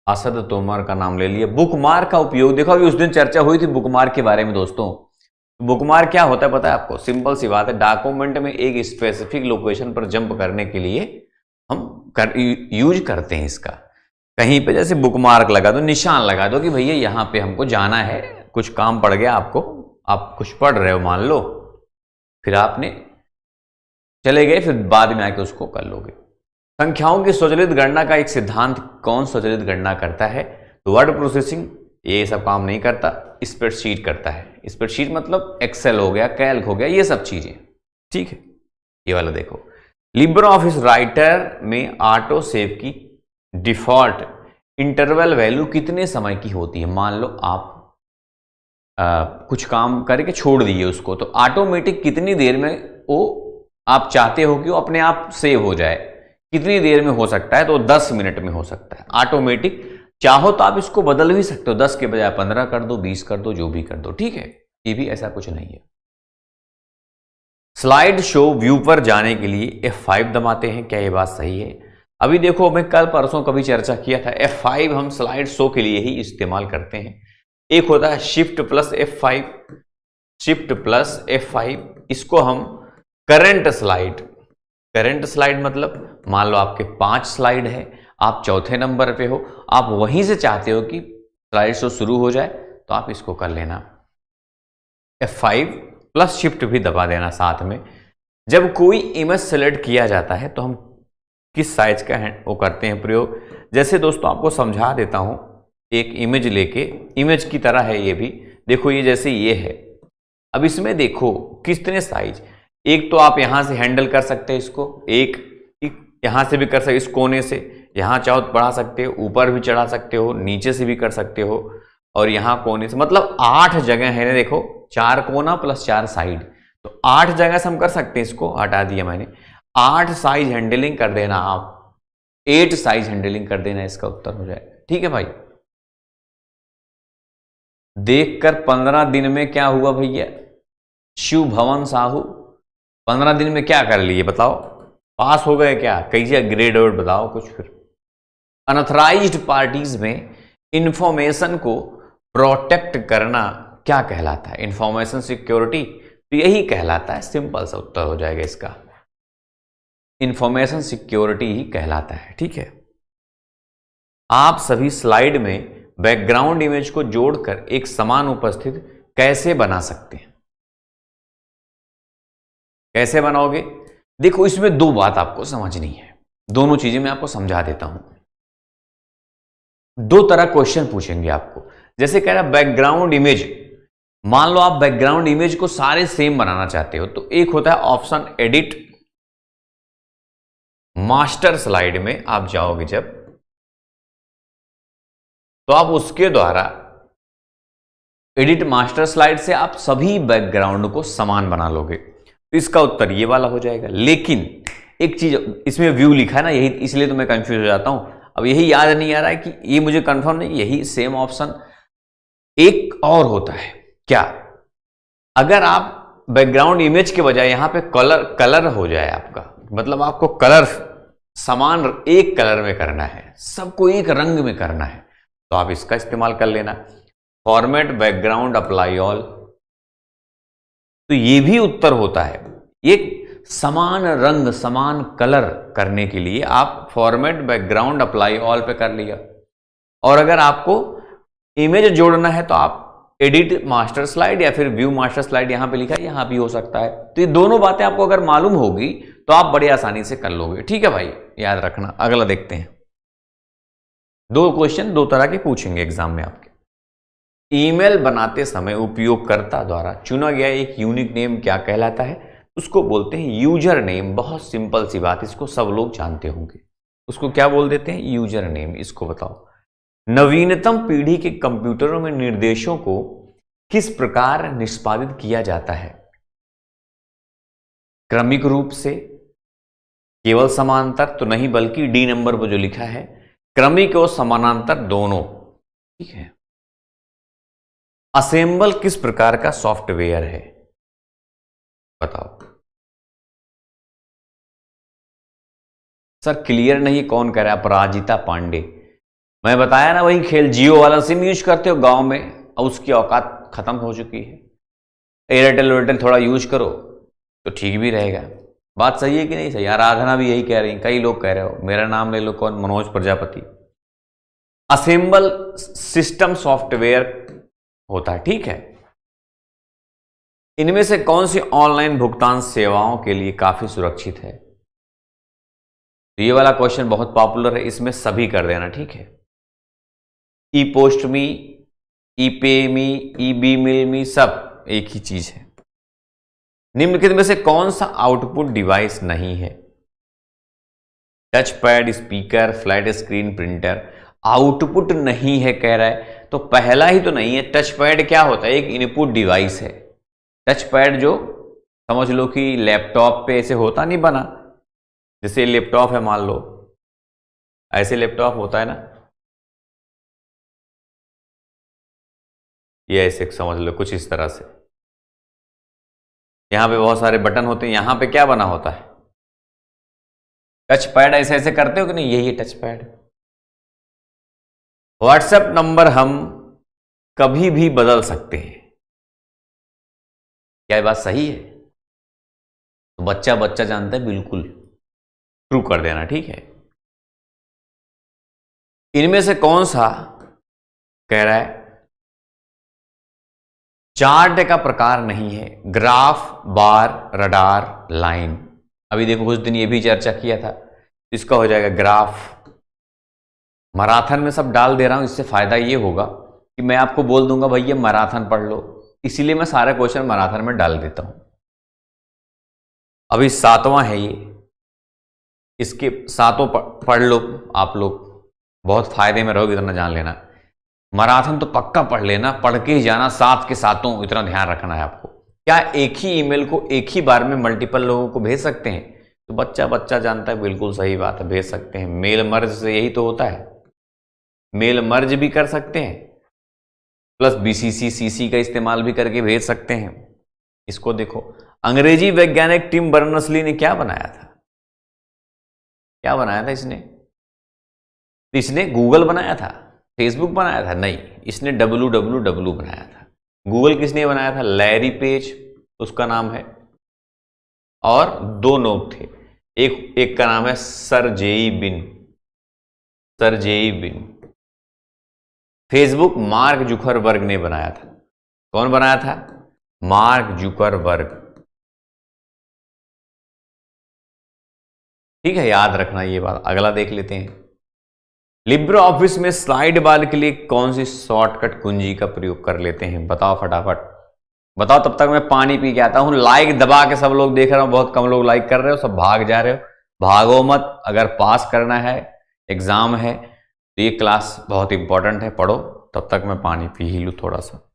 Speaker 1: असद तोमर का नाम ले लिया। बुकमार्क का उपयोग देखो, अभी उस दिन चर्चा हुई थी बुकमार्क के बारे में दोस्तों। बुकमार्क क्या होता है पता है आपको? सिंपल सी बात है, डॉक्यूमेंट में एक स्पेसिफिक लोकेशन पर जंप करने के लिए हम यूज करते हैं इसका। कहीं पे जैसे बुकमार्क लगा दो, निशान लगा दो कि भैया यहाँ पे हमको जाना है, कुछ काम पड़ गया आपको, आप कुछ पढ़ रहे हो मान लो, फिर आपने चले गए, फिर बाद में आके उसको कर लोगे। संख्याओं की स्वचालित गणना का एक सिद्धांत कौन स्वचालित गणना करता है? तो वर्ड प्रोसेसिंग ये सब काम नहीं करता, स्प्रेडशीट करता है। स्प्रेडशीट मतलब एक्सेल हो गया, कैल्क हो गया, ये सब चीजें। ठीक है, ये वाला देखो। लिब्रे ऑफिस राइटर में ऑटो सेव की डिफॉल्ट इंटरवल वैल्यू कितने समय की होती है? मान लो आप कुछ काम करके छोड़ दिए उसको, तो ऑटोमेटिक कितनी देर में वो आप चाहते हो कि वो अपने आप सेव हो जाए, कितनी देर में हो सकता है? तो 10 मिनट में हो सकता है ऑटोमेटिक। चाहो तो आप इसको बदल भी सकते हो, 10 के बजाय 15 कर दो, 20 कर दो, जो भी कर दो। ठीक है, ये भी ऐसा कुछ नहीं है। स्लाइड शो व्यू पर जाने के लिए F5 दबाते हैं, क्या ये बात सही है? अभी देखो, मैं कल परसों कभी चर्चा किया था, F5 हम स्लाइड शो के लिए ही इस्तेमाल करते हैं। एक होता है shift plus F5, shift plus F5, इसको हम करंट स्लाइड। करंट स्लाइड मतलब मान लो आपके 5 स्लाइड है, आप चौथे नंबर पे हो, आप वहीं से चाहते हो कि स्लाइड शो शुरू हो जाए, तो आप इसको कर लेना F5 प्लस शिफ्ट भी दबा देना साथ में। जब कोई इमेज सेलेक्ट किया जाता है तो हम किस साइज का वो करते हैं प्रयोग? जैसे दोस्तों आपको समझा देता हूं, एक इमेज लेके, इमेज की तरह है ये भी, देखो ये जैसे ये है। अब इसमें देखो कितने साइज, एक तो आप यहां से हैंडल कर सकते हैं इसको, एक यहां से भी कर सकते, इस कोने से, यहाँ चाहो तो बढ़ा सकते हो, ऊपर भी चढ़ा सकते हो, नीचे से भी कर सकते हो, और यहाँ कोने से, मतलब 8 जगह है ना, देखो 4 कोना प्लस 4 साइड, तो 8 जगह से हम कर सकते हैं। इसको हटा दिया मैंने, 8 साइज हैंडलिंग कर देना आप, 8 साइज हैंडलिंग कर देना, इसका उत्तर हो जाएगा। ठीक है भाई, देखकर 15 दिन में क्या हुआ भैया? शिव भवन साहू 15 दिन में क्या कर लिए बताओ? पास हो गए क्या? कैसे ग्रेड वर्ड बताओ कुछ। फिर अनऑथराइज्ड पार्टीज में इंफॉर्मेशन को प्रोटेक्ट करना क्या कहलाता है? इंफॉर्मेशन सिक्योरिटी, तो यही कहलाता है। सिंपल सा उत्तर हो जाएगा इसका, इंफॉर्मेशन सिक्योरिटी ही कहलाता है। ठीक है, आप सभी स्लाइड में बैकग्राउंड इमेज को जोड़कर एक समान उपस्थित कैसे बना सकते हैं? कैसे बनाओगे? देखो, इसमें 2 बात आपको समझनी है, दोनों चीजें मैं आपको समझा देता हूं। 2 तरह क्वेश्चन पूछेंगे आपको। जैसे कह रहा बैकग्राउंड इमेज, मान लो आप बैकग्राउंड इमेज को सारे सेम बनाना चाहते हो, तो एक होता है ऑप्शन एडिट मास्टर स्लाइड में आप जाओगे जब, तो आप उसके द्वारा एडिट मास्टर स्लाइड से आप सभी बैकग्राउंड को समान बना लोगे, तो इसका उत्तर ये वाला हो जाएगा। लेकिन एक चीज इसमें व्यू लिखा है ना, यही इसलिए तो मैं कंफ्यूज हो जाता हूं। अब यही याद नहीं आ रहा है कि ये मुझे कंफर्म नहीं, यही सेम ऑप्शन एक और होता है क्या? अगर आप बैकग्राउंड इमेज के बजाय यहां पे कलर हो जाए आपका, मतलब आपको कलर समान एक कलर में करना है, सबको एक रंग में करना है, तो आप इसका इस्तेमाल कर लेना, फॉर्मेट बैकग्राउंड अप्लाई ऑल, तो ये भी उत्तर होता है। ये समान रंग समान कलर करने के लिए आप फॉर्मेट बैकग्राउंड अप्लाई ऑल पे कर लिया। और अगर आपको इमेज जोड़ना है तो आप एडिट मास्टर स्लाइड या फिर व्यू मास्टर स्लाइड, यहां पे लिखा है, यहां भी हो सकता है। तो ये दोनों बातें आपको अगर मालूम होगी तो आप बड़ी आसानी से कर लोगे। ठीक है भाई, याद रखना। अगला देखते हैं, 2 क्वेश्चन 2 तरह के पूछेंगे एग्जाम में आपके। ईमेल बनाते समय उपयोगकर्ता द्वारा चुना गया एक यूनिक नेम क्या कहलाता है? उसको बोलते हैं यूजर नेम। बहुत सिंपल सी बात, इसको सब लोग जानते होंगे। उसको क्या बोल देते हैं? User name. इसको बताओ। नवीनतम पीढ़ी के कंप्यूटरों में निर्देशों को किस प्रकार निष्पादित किया जाता है? क्रमिक रूप से, केवल समांतर तो नहीं, बल्कि डी नंबर पर जो लिखा है क्रमिक और समानांतर दोनों। ठीक है। असेंबल किस प्रकार का सॉफ्टवेयर है? बताओ सर। क्लियर नहीं कौन कह रहा है? अपराजिता पांडे। मैं बताया ना वही खेल, जियो वाला सिम यूज करते हो गांव में, और उसकी औकात खत्म हो चुकी है। एयरटेल वेयरटेल थोड़ा यूज करो तो ठीक भी रहेगा। बात सही है कि नहीं सही? आराधना भी यही कह रही है, कई लोग कह रहे हो। मेरा नाम ले लो, कौन? Manoj Prajapati. Assemble system software होता है। ठीक है। इनमें से कौन सी ऑनलाइन भुगतान सेवाओं के लिए काफी सुरक्षित है? तो ये वाला क्वेश्चन बहुत पॉपुलर है, इसमें सभी कर देना। ठीक है। ई पोस्ट मी, ई पे मी, ई बी मिल मी, सब एक ही चीज है। निम्नलिखित में से कौन सा आउटपुट डिवाइस नहीं है? Touch pad, speaker, flat screen, printer. Output नहीं है कह रहा है, तो पहला ही तो नहीं है। टच पैड क्या होता है? एक इनपुट डिवाइस है। टच पैड जो समझ लो कि लैपटॉप पे ऐसे होता नहीं बना, जैसे लैपटॉप है मान लो, ऐसे लैपटॉप होता है ना, ये ऐसे समझ लो कुछ इस तरह से। यहां पे बहुत सारे बटन होते हैं, यहां पे क्या बना होता है? Touch pad. ऐसे ऐसे करते हो कि नहीं? यही है टच पैड। व्हाट्सएप नंबर हम कभी भी बदल सकते हैं, क्या ये बात सही है? तो बच्चा बच्चा जानता है, बिल्कुल ट्रू कर देना। ठीक है। इनमें से कौन सा कह रहा है चार्ट का प्रकार नहीं है? ग्राफ, बार, रडार, लाइन। अभी देखो कुछ दिन ये भी चर्चा किया था, इसका हो जाएगा ग्राफ। मैराथन में सब डाल दे रहा हूं, इससे फायदा ये होगा कि मैं आपको बोल दूंगा भाई ये मैराथन पढ़ लो, इसीलिए मैं सारे क्वेश्चन मैराथन में डाल देता हूं। अभी 7वां है ये, इसके सातों पढ़ लो आप लोग, बहुत फायदे में रहोगे, इतना जान लेना। मैराथन तो पक्का पढ़ लेना, पढ़ के ही जाना, सात के सातों, इतना ध्यान रखना है आपको। क्या एक ही ईमेल को एक ही बार में मल्टीपल लोगों को भेज सकते हैं? तो बच्चा बच्चा जानता है, बिल्कुल सही बात है, भेज सकते हैं। मेल मर्ज से यही तो होता है, मेल मर्ज भी कर सकते हैं, प्लस बीसीसी सीसी का इस्तेमाल भी करके भेज सकते हैं। इसको देखो, अंग्रेजी वैज्ञानिक टिम बर्नर्स-ली ने क्या बनाया था? क्या बनाया था इसने? इसने गूगल बनाया था, फेसबुक बनाया था? नहीं, इसने www बनाया था। गूगल किसने बनाया था? लैरी पेज उसका नाम है, और दो लोग थे, एक का नाम है सर्जेई बिन। फेसबुक मार्क जुकरबर्ग ने बनाया था। कौन बनाया था? Mark Zuckerberg. ठीक है, याद रखना ये बात। अगला देख लेते हैं। लिब्रे ऑफिस में स्लाइड बार के लिए कौन सी शॉर्टकट कुंजी का प्रयोग कर लेते हैं? बताओ फटाफट बताओ, तब तक मैं पानी पी के आता हूं। लाइक दबा के सब लोग देख रहा हूं, बहुत कम लोग लाइक कर रहे हो, सब भाग जा रहे हो। भागो मत, अगर पास करना है, एग्जाम है, तो ये क्लास बहुत इंपॉर्टेंट है, पढ़ो। तब तक मैं पानी पी ही लूं थोड़ा सा।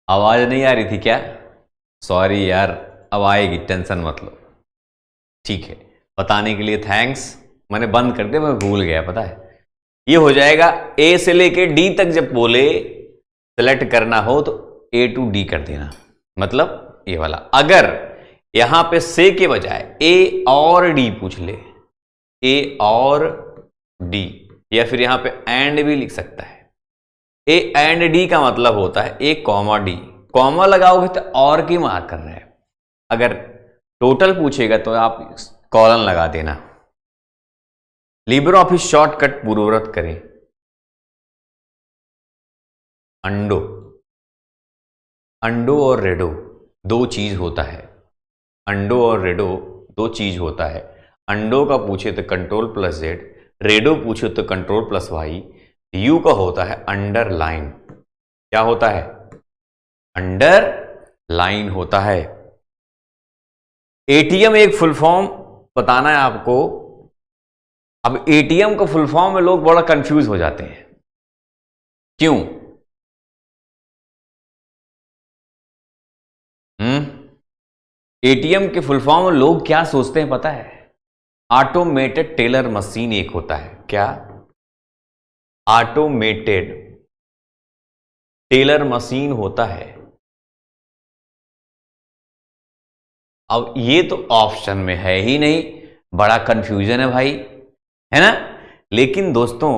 Speaker 1: आवाज नहीं आ रही थी क्या? सॉरी यार, अब आएगी, टेंशन मत लो। ठीक है, बताने के लिए थैंक्स। मैंने बंद कर दिया, मैं भूल गया, पता है। ये हो जाएगा ए से लेके डी तक, जब बोले सेलेक्ट करना हो तो ए टू डी कर देना, मतलब ये वाला। अगर यहां पे से के बजाय ए और डी पूछ ले, ए और डी, या फिर यहां पे एंड भी लिख सकता है। ए एंड डी का मतलब होता है ए कॉमा डी। कॉमा लगाओगे तो और की मार्क कर रहे हैं। अगर टोटल पूछेगा तो आप कॉलन लगा देना। लिब्रे ऑफिस शॉर्टकट पूर्ववत करें। अंडो, अंडो और रेडो दो चीज होता है। अंडो और रेडो दो चीज होता है। अंडो का पूछे तो कंट्रोल प्लस जेड, रेडो पूछे तो कंट्रोल प्लस वाई। यू का होता है अंडरलाइन। क्या होता है? अंडरलाइन होता है। एटीएम एक फुल फॉर्म बताना है आपको। अब एटीएम का फुल फॉर्म में लोग बड़ा कंफ्यूज हो जाते हैं। क्यों? एटीएम के फुल फॉर्म में लोग क्या सोचते हैं पता है? ऑटोमेटेड टेलर मशीन एक होता है। क्या? ऑटोमेटेड टेलर मशीन होता है। अब ये तो ऑप्शन में है ही नहीं, बड़ा कंफ्यूजन है भाई, है ना। लेकिन दोस्तों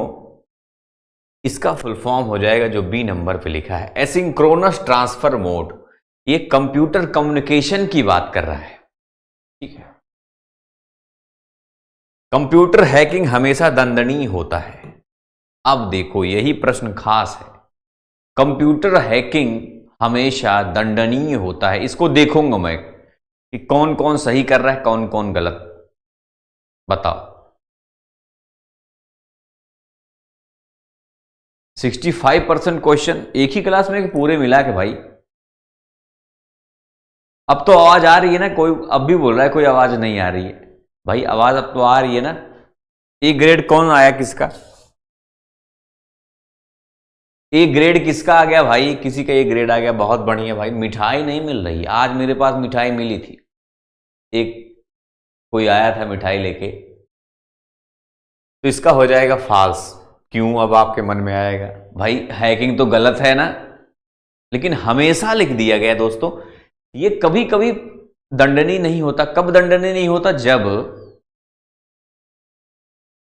Speaker 1: इसका फुल फॉर्म हो जाएगा जो बी नंबर पे लिखा है, एसिंक्रोनस ट्रांसफर मोड। ये कंप्यूटर कम्युनिकेशन की बात कर रहा है। ठीक है। कंप्यूटर हैकिंग हमेशा दंडनीय होता है। अब देखो यही प्रश्न खास है, कंप्यूटर हैकिंग हमेशा दंडनीय होता है। इसको देखूंगा मैं कि कौन कौन सही कर रहा है, कौन कौन गलत, बताओ। 65% क्वेश्चन एक ही क्लास में पूरे मिला के भाई। अब तो आवाज आ रही है ना, कोई अब भी बोल रहा है कोई आवाज नहीं आ रही है। भाई आवाज अब तो आ रही है ना। ए ग्रेड कौन आया किसका? ए ग्रेड किसका आ गया भाई? किसी का ए ग्रेड आ गया, बहुत बढ़िया भाई। मिठाई नहीं मिल रही, आज मेरे पास मिठाई मिली थी, एक कोई आया था मिठाई लेके, तो इसका हो जाएगा फॉल्स। क्यों अब आपके मन में आएगा? भाई हैकिंग तो गलत है ना, लेकिन हमेशा लिख दिया गया दोस्तों। ये कभी कभी दंडनीय नहीं होता। कब दंडनीय नहीं होता? जब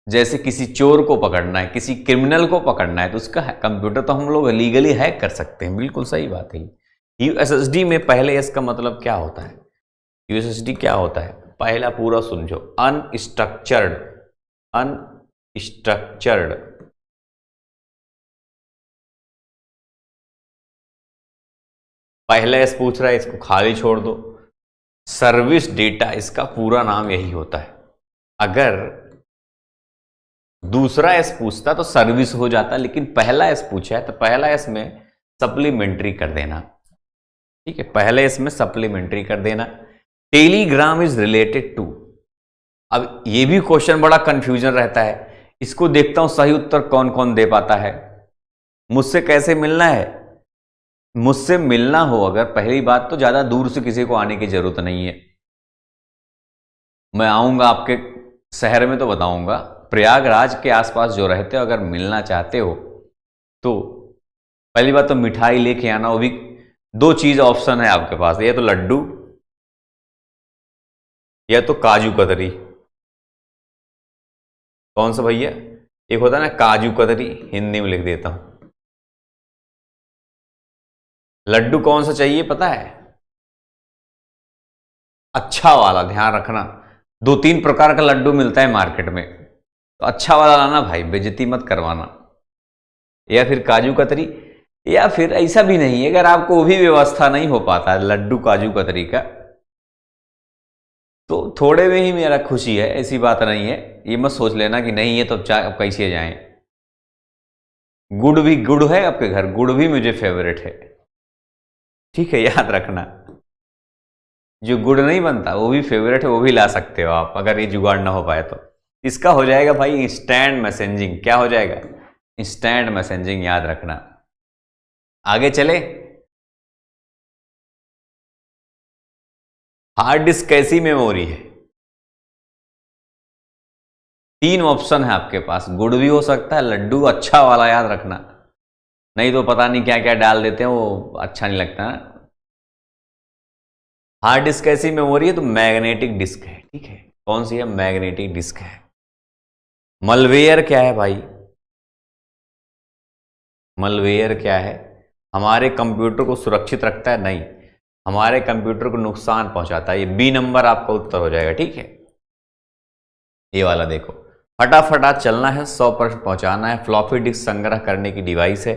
Speaker 1: जैसे किसी चोर को पकड़ना है, किसी क्रिमिनल को पकड़ना है, तो उसका कंप्यूटर तो हम लोग लीगली हैक कर सकते हैं। बिल्कुल सही बात है। यूएसएसडी में पहले एस का मतलब क्या होता है? यूएसएसडी क्या होता है? पहला पूरा समझो, अनस्ट्रक्चर्ड। अनस्ट्रक्चर्ड पहला एस पूछ रहा है, इसको खाली छोड़ दो। सर्विस डेटा, इसका पूरा नाम यही होता है। अगर दूसरा एस पूछता तो सर्विस हो जाता, लेकिन पहला एस पूछा है तो पहला एस में सप्लीमेंट्री कर देना। ठीक है, पहले एस में सप्लीमेंट्री कर देना। Telegram is related to. अब ये भी क्वेश्चन बड़ा कंफ्यूजन रहता है, इसको देखता हूं सही उत्तर कौन कौन दे पाता है। मुझसे कैसे मिलना है? मुझसे मिलना हो अगर, पहली बात तो ज्यादा दूर से किसी को आने की जरूरत नहीं है। मैं आऊंगा आपके शहर में तो बताऊंगा। प्रयागराज के आसपास जो रहते हो, अगर मिलना चाहते हो तो पहली बात तो मिठाई लेके आना। वो भी दो चीज ऑप्शन है आपके पास, या तो लड्डू या तो काजू कतरी। कौन सा भैया? एक होता है ना काजू कतरी, हिंदी में लिख देता हूं। लड्डू कौन सा चाहिए पता है? अच्छा वाला, ध्यान रखना। 2-3 प्रकार का लड्डू मिलता है मार्केट में, तो अच्छा वाला लाना भाई, बेइज्जती मत करवाना। या फिर काजू कतरी, या फिर ऐसा भी नहीं है, अगर आपको वो भी व्यवस्था नहीं हो पाता है लड्डू काजू कतरी का, तो थोड़े में ही मेरा खुशी है, ऐसी बात नहीं है। ये मत सोच लेना कि नहीं है तो कैसे जाएं। गुड़ भी, गुड़ है आपके घर? गुड़ भी मुझे फेवरेट है, ठीक है, याद रखना। जो गुड़ नहीं बनता वो भी फेवरेट है, वो भी ला सकते हो आप, अगर ये जुगाड़ ना हो पाए तो। इसका हो जाएगा भाई इंस्टेंट मैसेजिंग। क्या हो जाएगा? इंस्टेंट मैसेजिंग, याद रखना। आगे चले। हार्ड डिस्क कैसी मेमोरी है? 3 ऑप्शन है आपके पास। गुड़ भी हो सकता है, लड्डू अच्छा वाला, याद रखना, नहीं तो पता नहीं क्या क्या डाल देते हैं, वो अच्छा नहीं लगता ना। हार्ड डिस्क कैसी मेमोरी है? तो मैग्नेटिक डिस्क है, ठीक है। कौन सी है? मैग्नेटिक डिस्क है। मलवेयर क्या है भाई? मलवेयर क्या है? हमारे कंप्यूटर को सुरक्षित रखता है? नहीं, हमारे कंप्यूटर को नुकसान पहुंचाता है। ये बी नंबर आपका उत्तर हो जाएगा, ठीक है। ये वाला देखो, फटाफट चलना है, 100% पहुंचाना है। फ्लॉपी डिस्क संग्रह करने की डिवाइस है,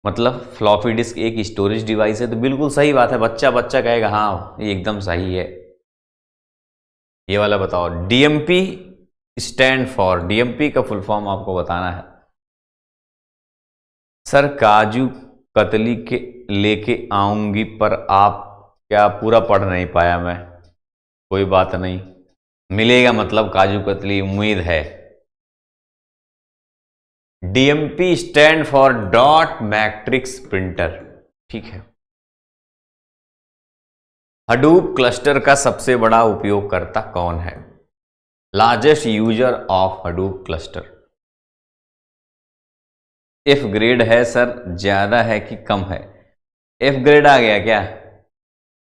Speaker 1: मतलब फ्लॉपी डिस्क एक स्टोरेज डिवाइस है। तो बिल्कुल सही बात है, बच्चा बच्चा कहेगा हाँ ये एकदम सही है। ये वाला बताओ, डीएमपी स्टैंड फॉर, डीएमपी का फुल फॉर्म आपको बताना है। सर काजू कतली के लेके आऊंगी, पर आप क्या पूरा पढ़ नहीं पाया मैं। कोई बात नहीं, मिलेगा, मतलब काजू कतली उम्मीद है। DMP stand for dot matrix printer, ठीक है। हडूप क्लस्टर का सबसे बड़ा उपयोगकर्ता कौन है? Largest user of Hadoop cluster. F grade है सर, ज्यादा है कि कम है? एफ ग्रेड आ गया क्या?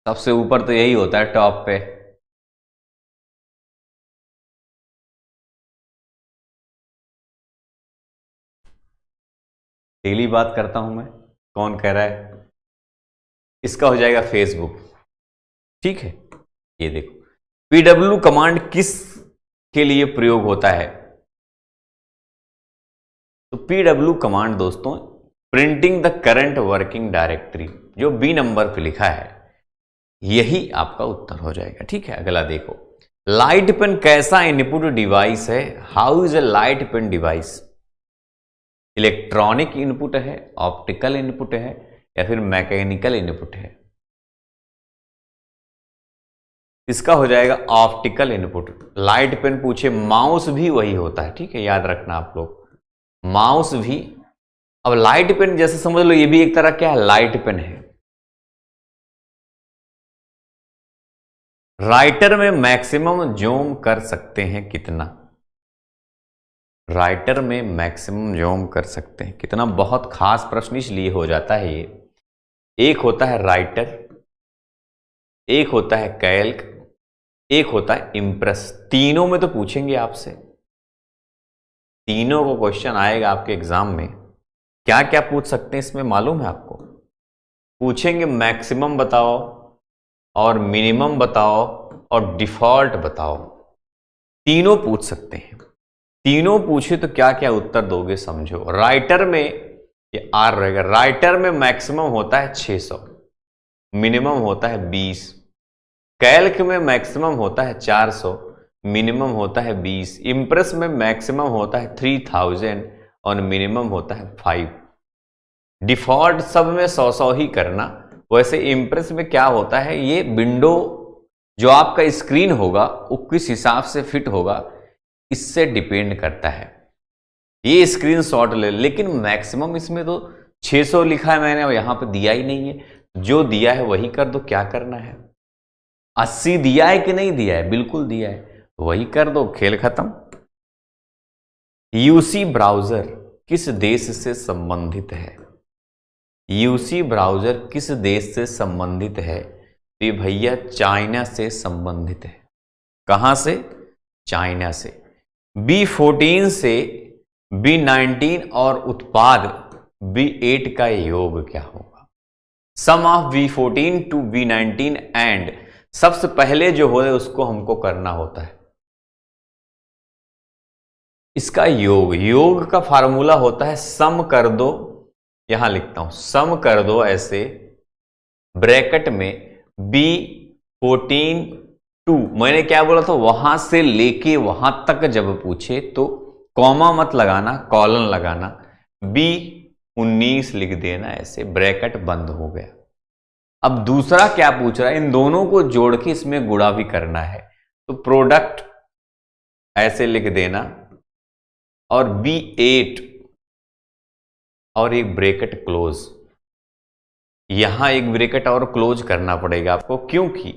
Speaker 1: सबसे ऊपर तो यही होता है टॉप पे। डेली बात करता हूं मैं, कौन कह रहा है? इसका हो जाएगा फेसबुक, ठीक है। ये देखो, पीडब्ल्यू कमांड किस के लिए प्रयोग होता है? तो पीडब्ल्यू कमांड दोस्तों, printing the current working directory, जो बी नंबर पे लिखा है, यही आपका उत्तर हो जाएगा। ठीक है, अगला देखो, लाइट पेन कैसा इनपुट डिवाइस है? How is a light pen device? Electronic input है, ऑप्टिकल इनपुट है, या फिर मैकेनिकल इनपुट है? इसका हो जाएगा ऑप्टिकल इनपुट। लाइट पेन पूछे, माउस भी वही होता है। ठीक है, याद रखना आप लोग, माउस भी। अब लाइट पेन जैसे समझ लो, ये भी एक तरह क्या है, लाइट पेन है। राइटर में मैक्सिमम जूम कर सकते हैं कितना? राइटर में मैक्सिमम जूम कर सकते हैं कितना? बहुत खास प्रश्न इसलिए हो जाता है ये। एक होता है राइटर, एक होता है कैल्क, एक होता है इम्प्रेस। तीनों में तो पूछेंगे आपसे, तीनों को क्वेश्चन आएगा आपके एग्जाम में। क्या क्या पूछ सकते हैं इसमें मालूम है आपको? पूछेंगे मैक्सिमम बताओ, और मिनिमम बताओ, और डिफॉल्ट बताओ। तीनों पूछ सकते हैं। तीनों पूछे तो क्या क्या उत्तर दोगे समझो। राइटर में ये आर रहेगा, राइटर में मैक्सिमम होता है 600, मिनिमम होता है 20। कैल्क में मैक्सिमम होता है 400, मिनिमम होता है 20। इंप्रेस में मैक्सिमम होता है 3000 और मिनिमम होता है 5। डिफॉल्ट सब में 100 ही करना। वैसे इंप्रेस में क्या होता है, ये विंडो जो आपका स्क्रीन होगा वो किस हिसाब से फिट होगा, इससे डिपेंड करता है। ये स्क्रीनशॉट ले, लेकिन मैक्सिमम इसमें तो 600 लिखा है मैंने, यहां पे दिया ही नहीं है। जो दिया है वही कर दो, क्या करना है। 80 दिया है कि नहीं दिया है? बिल्कुल दिया है, वही कर दो, खेल खत्म। यूसी ब्राउजर किस देश से संबंधित है? यूसी ब्राउजर किस देश से संबंधित है? तो ये भैया चाइना से संबंधित है। कहां से? चाइना से। B14 से B19 और उत्पाद B8 का योग क्या होगा? सम of B14 to B19 and, सबसे पहले जो हो उसको हमको करना होता है इसका योग। योग का फार्मूला होता है सम कर दो, यहां लिखता हूं, सम कर दो ऐसे ब्रैकेट में B14 टू, मैंने क्या बोला था, वहां से लेके वहां तक जब पूछे तो कॉमा मत लगाना, कॉलन लगाना, B19 लिख देना, ऐसे ब्रैकेट बंद हो गया। अब दूसरा क्या पूछ रहा है, इन दोनों को जोड़ के इसमें गुणा भी करना है, तो प्रोडक्ट ऐसे लिख देना, और B8 और एक ब्रैकेट क्लोज। यहां एक ब्रैकेट और क्लोज करना पड़ेगा आपको, क्योंकि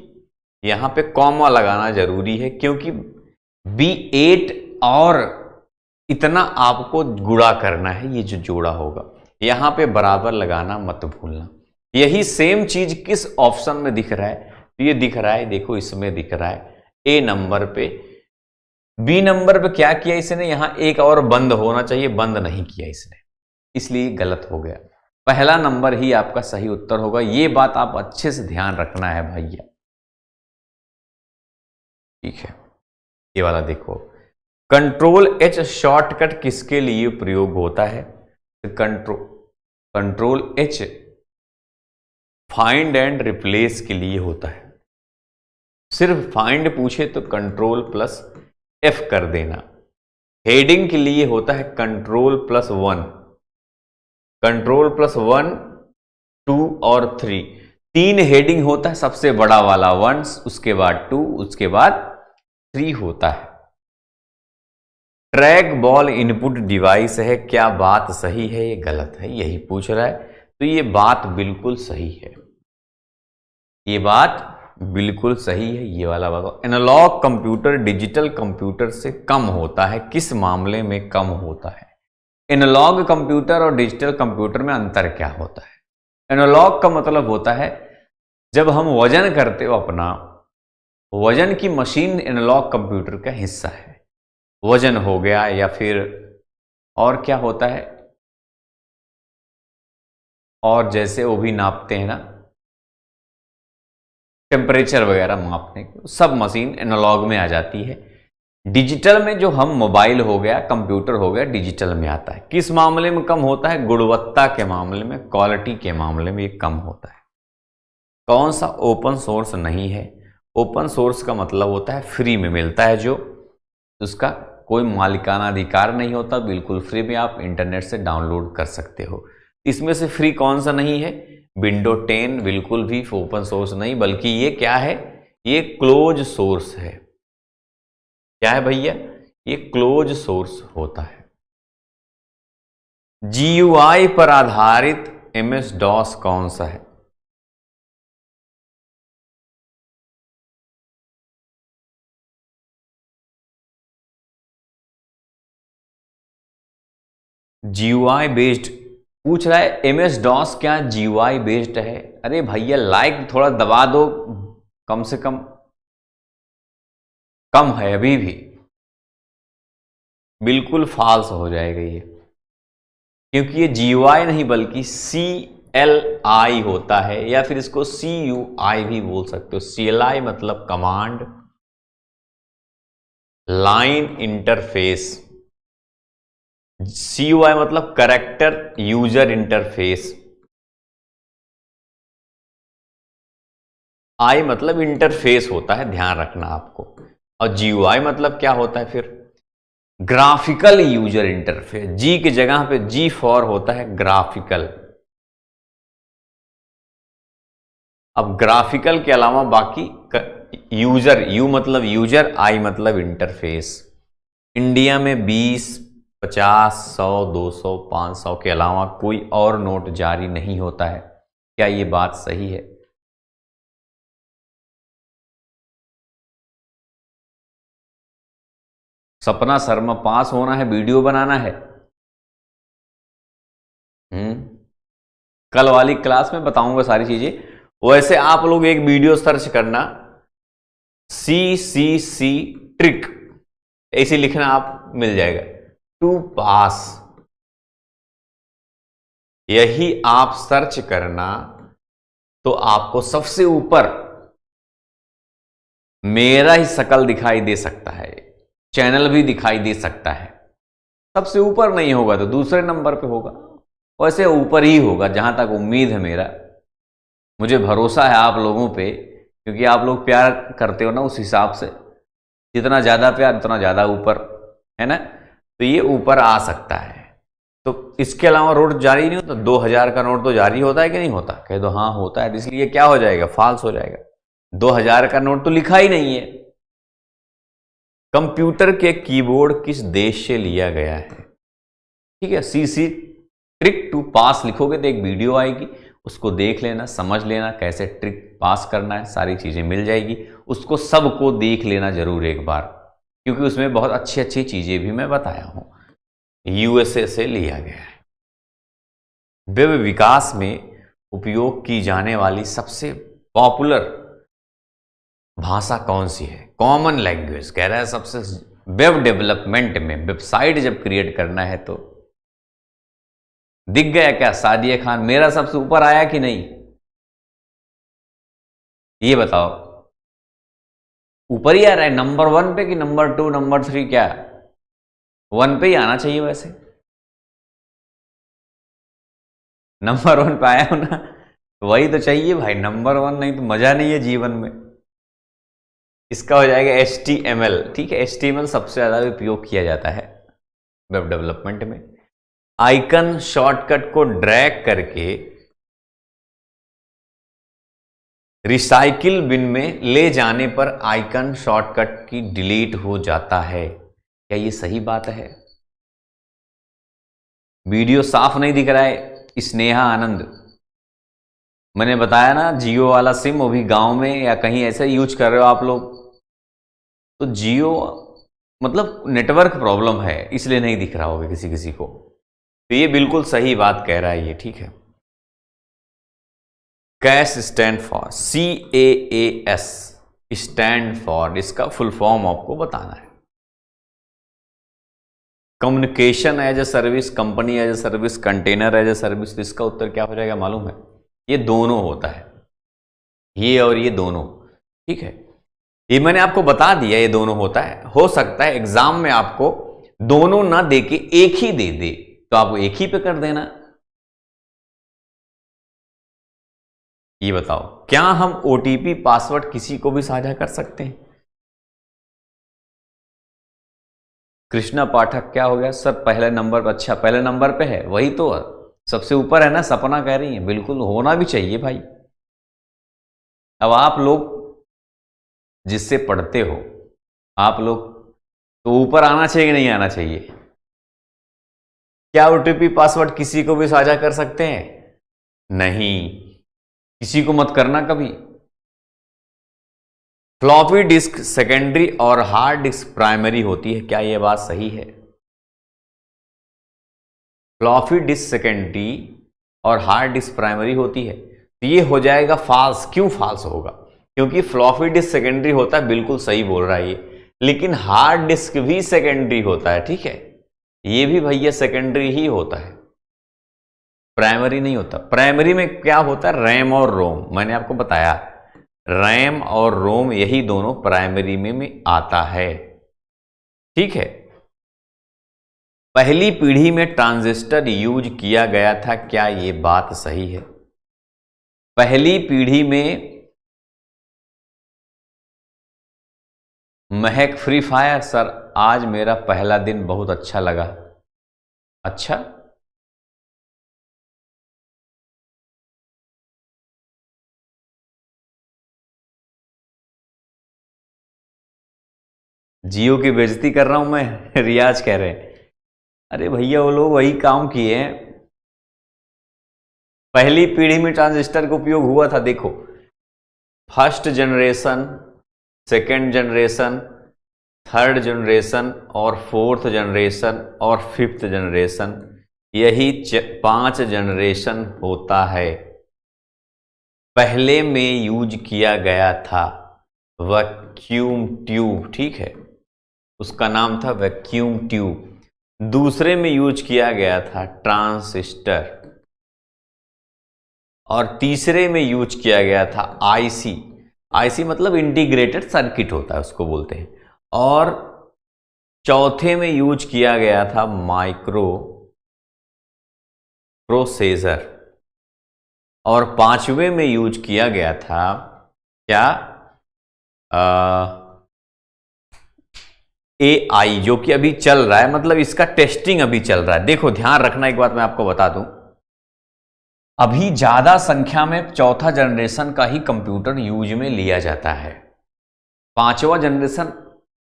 Speaker 1: यहां पे कॉमा लगाना जरूरी है, क्योंकि B8 और इतना आपको गुणा करना है, ये जो जोड़ा होगा। यहां पे बराबर लगाना मत भूलना। यही सेम चीज किस ऑप्शन में दिख रहा है? तो ये दिख रहा है, देखो इसमें दिख रहा है ए नंबर पे। बी नंबर पे क्या किया इसने, यहां एक और बंद होना चाहिए, बंद नहीं किया इसने, इसलिए गलत हो गया। पहला नंबर ही आपका सही उत्तर होगा। ये बात आप अच्छे से ध्यान रखना है भैया। ठीक है, ये वाला देखो, कंट्रोल एच शॉर्टकट किसके लिए प्रयोग होता है? Control H find and replace के लिए होता है। सिर्फ फाइंड पूछे तो कंट्रोल प्लस एफ कर देना। हेडिंग के लिए होता है कंट्रोल+1, कंट्रोल+1, 2 और 3। 3 हेडिंग होता है, सबसे बड़ा वाला 1, उसके बाद 2, उसके बाद 3 होता है। ट्रैक बॉल इनपुट डिवाइस है, क्या बात सही है ये गलत है? यही पूछ रहा है, तो ये बात बिल्कुल सही है, ये बात बिल्कुल सही है। ये वाला बताओ, एनालॉग कंप्यूटर डिजिटल कंप्यूटर से कम होता है, किस मामले में कम होता है? एनालॉग कंप्यूटर और डिजिटल कंप्यूटर में अंतर क्या होता है? एनालॉग का मतलब होता है जब हम वजन करते हो अपना, वजन की मशीन एनालॉग कंप्यूटर का हिस्सा है। वजन हो गया, या फिर और क्या होता है, और जैसे वो भी नापते हैं ना, टेम्परेचर वगैरह मापने की, सब मशीन एनालॉग में आ जाती है। डिजिटल में जो हम मोबाइल हो गया, कंप्यूटर हो गया, डिजिटल में आता है। किस मामले में कम होता है? गुणवत्ता के मामले में, क्वालिटी के मामले में ये कम होता है। कौन सा? ओपन सोर्स नहीं है। ओपन सोर्स का मतलब होता है फ्री में मिलता है, जो उसका कोई मालिकाना अधिकार नहीं होता, बिल्कुल फ्री में आप इंटरनेट से डाउनलोड कर सकते हो। इसमें से फ्री कौन सा नहीं है? विंडो 10 बिल्कुल भी ओपन सोर्स नहीं, बल्कि ये क्या है? ये क्लोज सोर्स है। क्या है भैया? ये क्लोज सोर्स होता है। GUI पर आधारित MS DOS कौन सा है? GUI बेस्ड पूछ रहा है। MS DOS क्या GUI बेस्ड है? अरे भैया लाइक थोड़ा दबा दो, कम से कम। कम है अभी भी, बिल्कुल फॉल्स हो जाएगा ये, क्योंकि ये GUI नहीं बल्कि CLI होता है, या फिर इसको CUI भी बोल सकते हो। CLI मतलब कमांड लाइन इंटरफेस, CUI मतलब कैरेक्टर यूजर इंटरफेस, I मतलब इंटरफेस होता है, ध्यान रखना आपको। और GUI मतलब क्या होता है फिर? Graphical user interface. G की जगह पे G फॉर होता है ग्राफिकल। अब ग्राफिकल के अलावा बाकी यूजर, U मतलब यूजर, I मतलब इंटरफेस। इंडिया में 20, 50, 100, 200, 500 के अलावा कोई और नोट जारी नहीं होता है। क्या ये बात सही है? सपना शर्मा पास होना है, वीडियो बनाना है। कल वाली क्लास में बताऊंगा सारी चीजें। वैसे आप लोग एक वीडियो सर्च करना, CCC ट्रिक, ऐसे लिखना, आप मिल जाएगा, टू पास। यही आप सर्च करना तो आपको सबसे ऊपर मेरा ही शकल दिखाई दे सकता है, चैनल भी दिखाई दे सकता है। सबसे ऊपर नहीं होगा तो दूसरे नंबर पे होगा, वैसे ऊपर ही होगा जहां तक उम्मीद है मेरा। मुझे भरोसा है आप लोगों पे, क्योंकि आप लोग प्यार करते हो ना, उस हिसाब से जितना ज़्यादा प्यार उतना ज़्यादा ऊपर, है ना। तो ये ऊपर आ सकता है। तो इसके अलावा नोट जारी नहीं होता? 2000 का नोट तो जारी होता है कि नहीं होता? कह दो हाँ होता है, इसलिए क्या हो जाएगा? फॉल्स हो जाएगा। 2000 का नोट तो लिखा ही नहीं है। कंप्यूटर के कीबोर्ड किस देश से लिया गया है? ठीक है, CC ट्रिक टू पास लिखोगे तो एक वीडियो आएगी, उसको देख लेना, समझ लेना कैसे ट्रिक पास करना है, सारी चीजें मिल जाएगी। उसको सबको देख लेना जरूर एक बार, क्योंकि उसमें बहुत अच्छी अच्छी चीजें भी मैं बताया हूं। USA से लिया गया है। वेब विकास में उपयोग की जाने वाली सबसे पॉपुलर भाषा कौन सी है? कॉमन लैंग्वेज कह रहा है सबसे। वेब डेवलपमेंट में वेबसाइट जब क्रिएट करना है तो दिख गया क्या? सादिया खान मेरा सबसे ऊपर आया कि नहीं? ये बताओ, ऊपर ही आ रहा है नंबर 1 पे कि नंबर 2, नंबर 3? क्या 1 पे ही आना चाहिए वैसे। नंबर 1 पे आया हो ना, वही तो चाहिए भाई, नंबर 1, नहीं तो मजा नहीं है जीवन में। इसका हो जाएगा HTML। ठीक है, HTML सबसे ज्यादा उपयोग किया जाता है वेब डेवलपमेंट में। आइकन शॉर्टकट को ड्रैग करके रिसाइकिल बिन में ले जाने पर आइकन शॉर्टकट की डिलीट हो जाता है। क्या ये सही बात है? वीडियो साफ नहीं दिख रहा है। स्नेहा आनंद, मैंने बताया ना जियो वाला सिम, वो भी गांव में या कहीं ऐसे यूज कर रहे हो आप लोग, तो जियो मतलब नेटवर्क प्रॉब्लम है, इसलिए नहीं दिख रहा होगा किसी किसी को। तो ये बिल्कुल सही बात कह रहा है ये, ठीक है। CaaS stand for, CAAS stand for, इसका फुल फॉर्म आपको बताना है। Communication as a service, company as a service, container as a service. इसका उत्तर क्या हो जाएगा मालूम है? ये दोनों होता है, ये और ये दोनों। ठीक है, ये मैंने आपको बता दिया ये दोनों होता है। हो सकता है एग्जाम में आपको दोनों ना दे के एक ही दे दे, तो आपको एक ही पे कर देना। ये बताओ, क्या हम ओटीपी पासवर्ड किसी को भी साझा कर सकते हैं? कृष्णा पाठक क्या हो गया सर, पहले नंबर पर? अच्छा, पहले नंबर पे है, वही तो सबसे ऊपर है ना, सपना कह रही है, बिल्कुल होना भी चाहिए भाई। अब आप लोग जिससे पढ़ते हो, आप लोग तो ऊपर आना चाहिए कि नहीं आना चाहिए? क्या ओटीपी पासवर्ड किसी को भी साझा कर सकते हैं? नहीं, किसी को मत करना कभी। फ्लॉपी डिस्क सेकेंडरी और हार्ड डिस्क प्राइमरी होती है, क्या यह बात सही है? फ्लॉपी डिस्क सेकेंडरी और हार्ड डिस्क प्राइमरी होती है, तो ये हो जाएगा फॉल्स। क्यों फॉल्स होगा? क्योंकि फ्लॉपी डिस्क सेकेंडरी होता है, बिल्कुल सही बोल रहा है ये, लेकिन हार्ड डिस्क भी सेकेंडरी होता है, ठीक है, ये भी भैया सेकेंडरी ही होता है, प्राइमरी नहीं होता। प्राइमरी में क्या होता है? रैम और रोम, मैंने आपको बताया, रैम और रोम यही दोनों प्राइमरी में आता है, ठीक है। पहली पीढ़ी में ट्रांजिस्टर यूज किया गया था, क्या यह बात सही है? पहली पीढ़ी में महक फ्री फायर, सर आज मेरा पहला दिन बहुत अच्छा लगा। अच्छा, जियो की बेइज्जती कर रहा हूं मैं रियाज कह रहे हैं। अरे भैया वो लोग वही काम किए हैं, पहली पीढ़ी में ट्रांजिस्टर का उपयोग हुआ था। देखो, first generation, second generation, third generation और फोर्थ जनरेशन और फिफ्थ जनरेशन, यही 5 जनरेशन होता है। पहले में यूज किया गया था वैक्यूम ट्यूब, ठीक है, उसका नाम था वैक्यूम ट्यूब। दूसरे में यूज किया गया था ट्रांजिस्टर, और तीसरे में यूज किया गया था आईसी। आईसी मतलब इंटीग्रेटेड सर्किट होता है, उसको बोलते हैं। और चौथे में यूज किया गया था माइक्रो प्रोसेसर, और पांचवें में यूज किया गया था क्या? एआई, जो कि अभी चल रहा है, मतलब इसका टेस्टिंग अभी चल रहा है। देखो ध्यान रखना, एक बात मैं आपको बता दूं, अभी ज्यादा संख्या में चौथा जनरेशन का ही कंप्यूटर यूज में लिया जाता है। पांचवा जनरेशन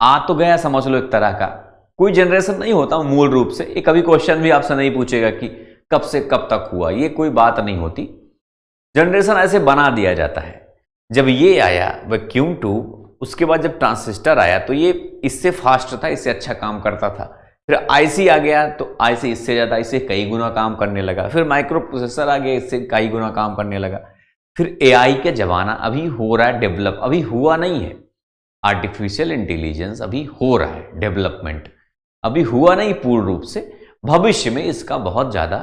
Speaker 1: आ तो गया, समझ लो एक तरह का, कोई जनरेशन नहीं होता मूल रूप से। एक कभी क्वेश्चन भी आपसे नहीं पूछेगा कि कब से कब तक हुआ, ये कोई बात नहीं होती, जनरेशन ऐसे बना दिया जाता है। जब ये आया वैक्यूम ट्यूब, उसके बाद जब ट्रांजिस्टर आया तो ये इससे फास्ट था, इससे अच्छा काम करता था। फिर आईसी आ गया तो आईसी इससे ज़्यादा, इससे कई गुना काम करने लगा। फिर माइक्रो प्रोसेसर आ गया, इससे कई गुना काम करने लगा। फिर एआई का जमाना अभी हो रहा है डेवलप, अभी हुआ नहीं है। आर्टिफिशियल इंटेलिजेंस अभी हो रहा है डेवलपमेंट, अभी हुआ नहीं पूर्ण रूप से। भविष्य में इसका बहुत ज़्यादा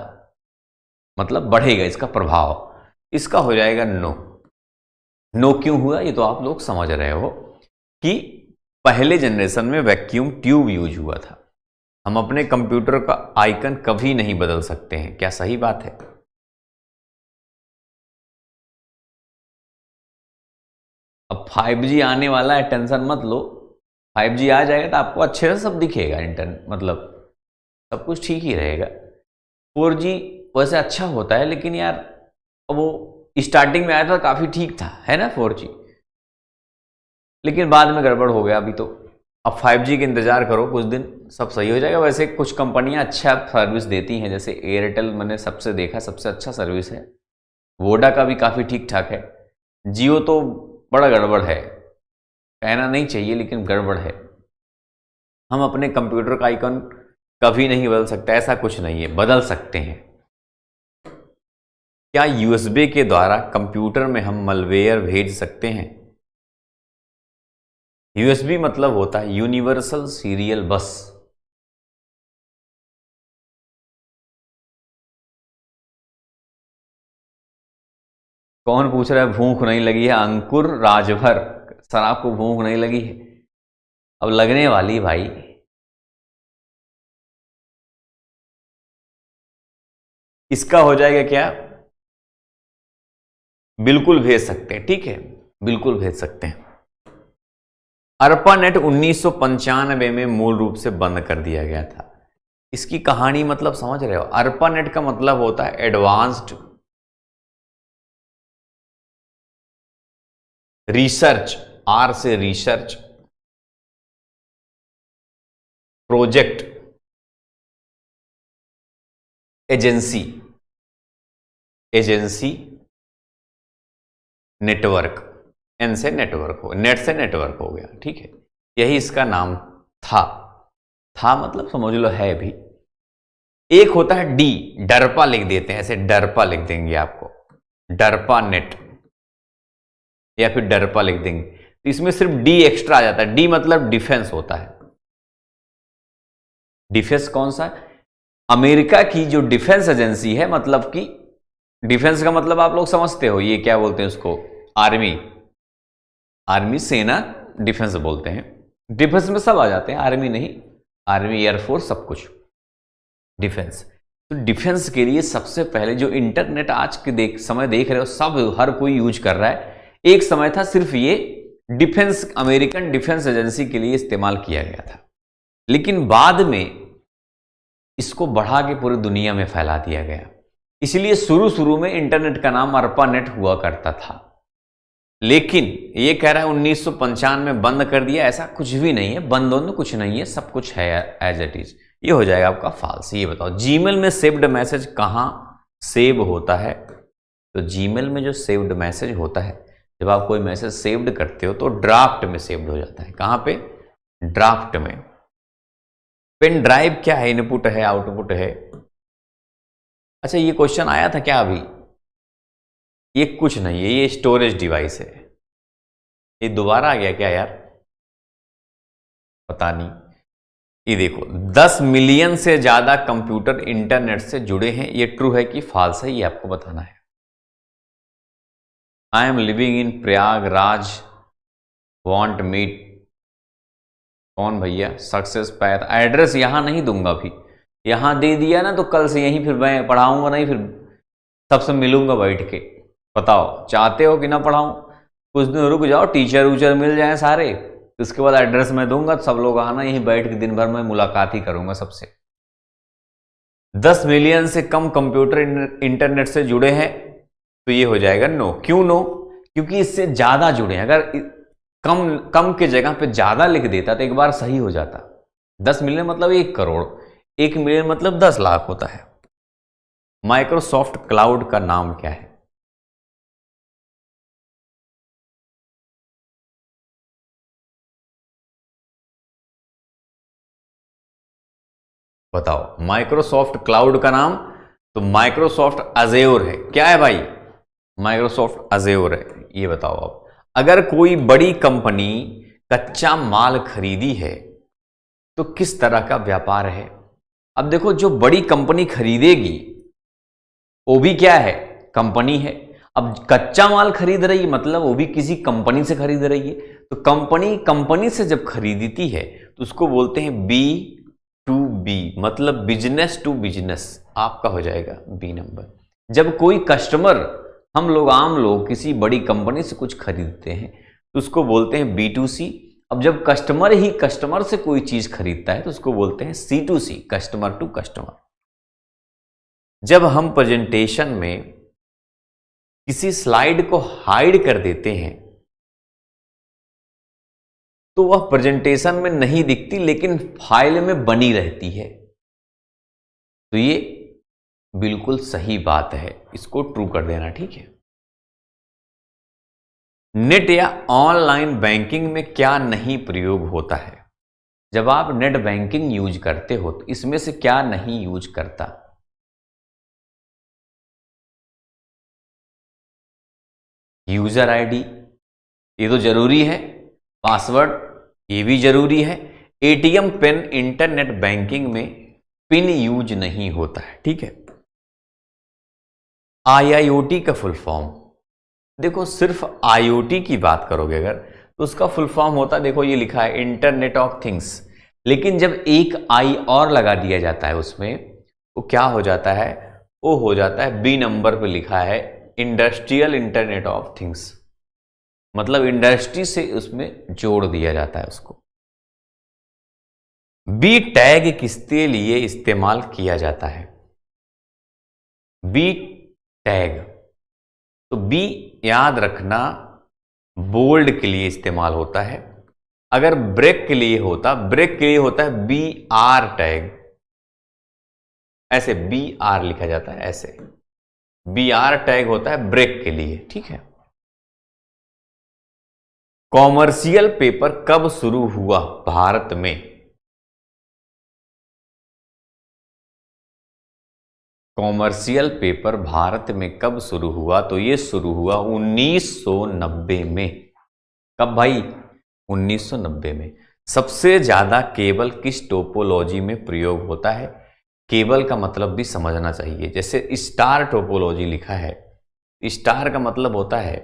Speaker 1: मतलब बढ़ेगा, इसका प्रभाव, इसका हो जाएगा नो। नो क्यों हुआ ये तो आप लोग समझ रहे हो कि पहले जनरेशन में वैक्यूम ट्यूब यूज हुआ था। हम अपने कंप्यूटर का आइकन कभी नहीं बदल सकते हैं, क्या सही बात है? अब 5G आने वाला है, टेंशन मत लो, 5G आ जाएगा तो आपको अच्छे से सब दिखेगा, इंटरनेट मतलब सब कुछ ठीक ही रहेगा। 4G वैसे अच्छा होता है, लेकिन यार वो स्टार्टिंग में आया था काफ़ी ठीक था, है ना 4G, लेकिन बाद में गड़बड़ हो गया। अभी तो अब 5G का इंतज़ार करो, कुछ दिन सब सही हो जाएगा। वैसे कुछ कंपनियां अच्छा सर्विस देती हैं, जैसे एयरटेल मैंने सबसे देखा सबसे अच्छा सर्विस है, वोडा का भी काफ़ी ठीक ठाक है। जियो तो बड़ा गड़बड़ है, कहना नहीं चाहिए लेकिन गड़बड़ है। हम अपने कंप्यूटर का आइकन कभी नहीं बदल सकते, ऐसा कुछ नहीं है, बदल सकते हैं। क्या यूएसबी के द्वारा कंप्यूटर में हम मलवेयर भेज सकते हैं? यूएसबी मतलब होता है यूनिवर्सल सीरियल बस। कौन पूछ रहा है भूख नहीं लगी है? अंकुर राजभर, सर आपको भूख नहीं लगी है? अब लगने वाली भाई। इसका हो जाएगा क्या? बिल्कुल भेज सकते हैं, ठीक है, बिल्कुल भेज सकते हैं। ARPANET 1995 में मूल रूप से बंद कर दिया गया था। इसकी कहानी मतलब समझ रहे हो? ARPANET का मतलब होता है एडवांस्ड रिसर्च, आर से research project agency, agency network, N से नेटवर्क हो, नेट से नेटवर्क हो गया, ठीक है, यही इसका नाम था मतलब समझ लो है भी। एक होता है डी, डरपा लिख देते हैं, ऐसे डरपा लिख देंगे आपको, डरपा नेट या फिर डरपा लिख देंगे, तो इसमें सिर्फ डी एक्स्ट्रा आ जाता है। डी मतलब डिफेंस होता है। डिफेंस कौन सा है? अमेरिका की जो डिफेंस एजेंसी है, मतलब कि डिफेंस का मतलब आप लोग समझते हो, ये क्या बोलते हैं उसको? आर्मी, आर्मी सेना डिफेंस बोलते हैं। डिफेंस में सब आ जाते हैं, आर्मी नहीं, आर्मी एयरफोर्स सब कुछ डिफेंस। तो डिफेंस के लिए सबसे पहले जो इंटरनेट आज के समय देख रहे हो, सब हर कोई यूज कर रहा है। एक समय था सिर्फ ये डिफेंस, अमेरिकन डिफेंस एजेंसी के लिए इस्तेमाल किया गया था, लेकिन बाद में इसको बढ़ा के पूरी दुनिया में फैला दिया गया। इसलिए शुरू में इंटरनेट का नाम ARPANET हुआ करता था, लेकिन ये कह रहा है 1995 में बंद कर दिया। ऐसा कुछ भी नहीं है, बंद बंद कुछ नहीं है, सब कुछ है एज इट इज। ये हो जाएगा आपका फॉल्स। ये बताओ जीमेल में सेव्ड मैसेज कहाँ सेव होता है? तो जीमेल में जो सेव्ड मैसेज होता है, जब आप कोई मैसेज सेव्ड करते हो तो ड्राफ्ट में सेव्ड हो जाता है। कहाँ पे? ड्राफ्ट में। पेन ड्राइव क्या है? इनपुट है, आउटपुट है। अच्छा ये क्वेश्चन आया था क्या अभी? ये कुछ नहीं है, ये स्टोरेज डिवाइस है। ये दोबारा आ गया क्या यार? पता नहीं। ये देखो 10 मिलियन से ज्यादा कंप्यूटर इंटरनेट से जुड़े हैं। ये ट्रू है कि फॉल्स है, ये आपको बताना है। I am living in Prayagraj, want meet. कौन भैया? Success path. एड्रेस यहां नहीं दूंगा अभी, यहां दे दिया ना तो कल से यहीं फिर मैं पढ़ाऊंगा नहीं, फिर सबसे मिलूंगा बैठ के। बताओ चाहते हो कि ना पढ़ाऊं? कुछ दिन रुक जाओ, टीचर उचर मिल जाए सारे, उसके बाद एड्रेस मैं दूंगा तो सब लोग आना, यहीं बैठ के दिन भर मैं मुलाकात ही करूंगा सबसे। 10 मिलियन से कम कंप्यूटर इंटरनेट से जुड़े हैं, तो ये हो जाएगा नो। क्यों नो? क्योंकि इससे ज्यादा जुड़े हैं। अगर कम के जगह पे ज्यादा लिख देता तो एक बार सही हो जाता। 10 मिलियन मतलब 1 करोड़, 1 मिलियन मतलब 10 लाख होता है। माइक्रोसॉफ्ट क्लाउड का नाम क्या है? बताओ माइक्रोसॉफ्ट क्लाउड का नाम। तो माइक्रोसॉफ्ट अज़ेयोर है। क्या है भाई? माइक्रोसॉफ्ट अज़ेयोर है। ये बताओ अब, अगर कोई बड़ी कंपनी कच्चा माल खरीदी है तो किस तरह का व्यापार है? अब देखो जो बड़ी कंपनी खरीदेगी वो भी क्या है? कंपनी है। अब कच्चा माल खरीद रही है मतलब वो भी किसी कंपनी से खरीद रही है। तो कंपनी से जब खरीदती है तो उसको बोलते हैं B2B, मतलब बिजनेस टू बिजनेस। आपका हो जाएगा बी नंबर। जब कोई कस्टमर, हम लोग आम लोग किसी बड़ी कंपनी से कुछ खरीदते हैं तो उसको बोलते हैं B2C। अब जब कस्टमर ही कस्टमर से कोई चीज खरीदता है तो उसको बोलते हैं C2C, कस्टमर टू कस्टमर। जब हम प्रेजेंटेशन में किसी स्लाइड को हाइड कर देते हैं तो वह प्रेजेंटेशन में नहीं दिखती लेकिन फाइल में बनी रहती है। तो ये बिल्कुल सही बात है, इसको ट्रू कर देना, ठीक है। नेट या ऑनलाइन बैंकिंग में क्या नहीं प्रयोग होता है? जब आप नेट बैंकिंग यूज करते हो तो इसमें से क्या नहीं यूज करता? यूजर आईडी, ये तो जरूरी है। पासवर्ड, ये भी जरूरी है। एटीएम पिन, इंटरनेट बैंकिंग में पिन यूज नहीं होता है, ठीक है। आईआईओटी का फुल फॉर्म, देखो सिर्फ आईओटी की बात करोगे अगर तो उसका फुल फॉर्म होता है, देखो ये लिखा है इंटरनेट ऑफ थिंग्स। लेकिन जब एक आई और लगा दिया जाता है उसमें, तो क्या हो जाता है, वो हो जाता है बी नंबर पे लिखा है इंडस्ट्रियल इंटरनेट ऑफ थिंग्स। मतलब इंडस्ट्री से उसमें जोड़ दिया जाता है उसको। बी टैग किसके लिए इस्तेमाल किया जाता है? बी टैग, तो बी याद रखना बोल्ड के लिए इस्तेमाल होता है। अगर ब्रेक के लिए होता, ब्रेक के लिए होता है बी आर टैग, ऐसे बी आर लिखा जाता है, ऐसे बी आर टैग होता है ब्रेक के लिए, ठीक है। कॉमर्शियल पेपर कब शुरू हुआ भारत में? कॉमर्शियल पेपर भारत में कब शुरू हुआ? तो ये शुरू हुआ 1990 में। कब भाई? 1990 में। सबसे ज्यादा केबल किस टोपोलॉजी में प्रयोग होता है? केबल का मतलब भी समझना चाहिए। जैसे स्टार टोपोलॉजी लिखा है, स्टार का मतलब होता है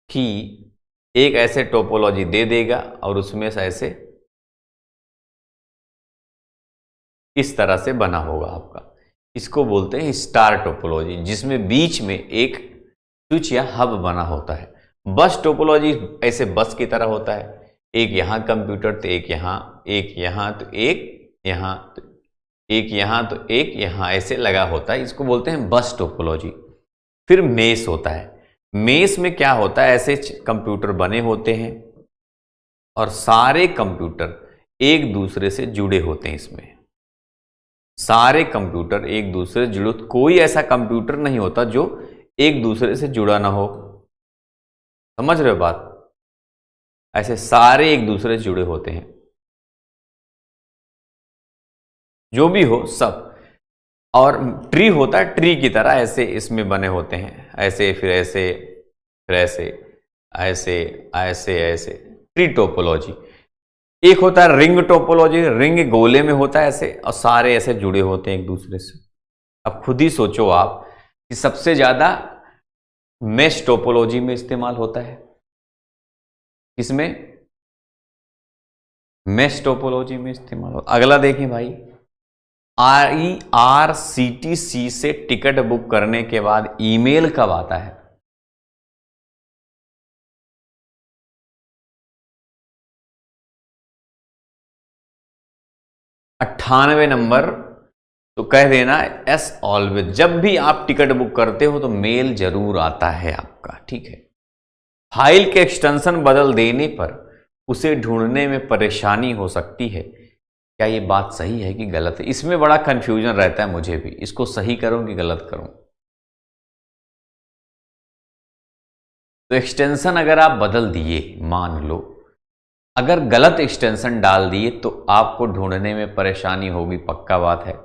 Speaker 1: कि एक ऐसे टोपोलॉजी दे देगा और उसमें से ऐसे इस तरह से बना होगा आपका, इसको बोलते हैं स्टार टोपोलॉजी, जिसमें बीच में एक स्विच या हब बना होता है। बस टोपोलॉजी ऐसे बस की तरह होता है, एक यहां कंप्यूटर तो एक यहां, एक यहां तो एक यहां, तो एक यहां तो एक यहां, ऐसे लगा होता है, इसको बोलते हैं बस टोपोलॉजी। फिर मेस होता है। मेस में क्या होता है, ऐसे कंप्यूटर बने होते हैं और सारे कंप्यूटर एक दूसरे से जुड़े होते हैं। इसमें सारे कंप्यूटर एक दूसरे से जुड़े, कोई ऐसा कंप्यूटर नहीं होता जो एक दूसरे से जुड़ा ना हो। समझ रहे हो बात? ऐसे सारे एक दूसरे से जुड़े होते हैं, जो भी हो सब। और ट्री होता है, ट्री की तरह ऐसे इसमें बने होते हैं, ऐसे फिर ऐसे फिर ऐसे ऐसे ऐसे ऐसे, ट्री टोपोलॉजी। एक होता है रिंग टोपोलॉजी, रिंग गोले में होता है ऐसे और सारे ऐसे जुड़े होते हैं एक दूसरे से। अब खुद ही सोचो आप कि सबसे ज्यादा मेश टोपोलॉजी में इस्तेमाल होता है किसमें? मेश टोपोलॉजी में इस्तेमाल होता। अगला देखें भाई, IRCTC से टिकट बुक करने के बाद ईमेल कब आता है? 98 नंबर। तो कह देना एस ऑलवेज। जब भी आप टिकट बुक करते हो तो मेल जरूर आता है आपका, ठीक है। फाइल के एक्सटेंशन बदल देने पर उसे ढूंढने में परेशानी हो सकती है, क्या ये बात सही है कि गलत है? इसमें बड़ा कंफ्यूजन रहता है मुझे भी, इसको सही करूं कि गलत करूं। तो एक्सटेंशन अगर आप बदल दिए, मान लो अगर गलत एक्सटेंशन डाल दिए तो आपको ढूंढने में परेशानी होगी, पक्का बात है।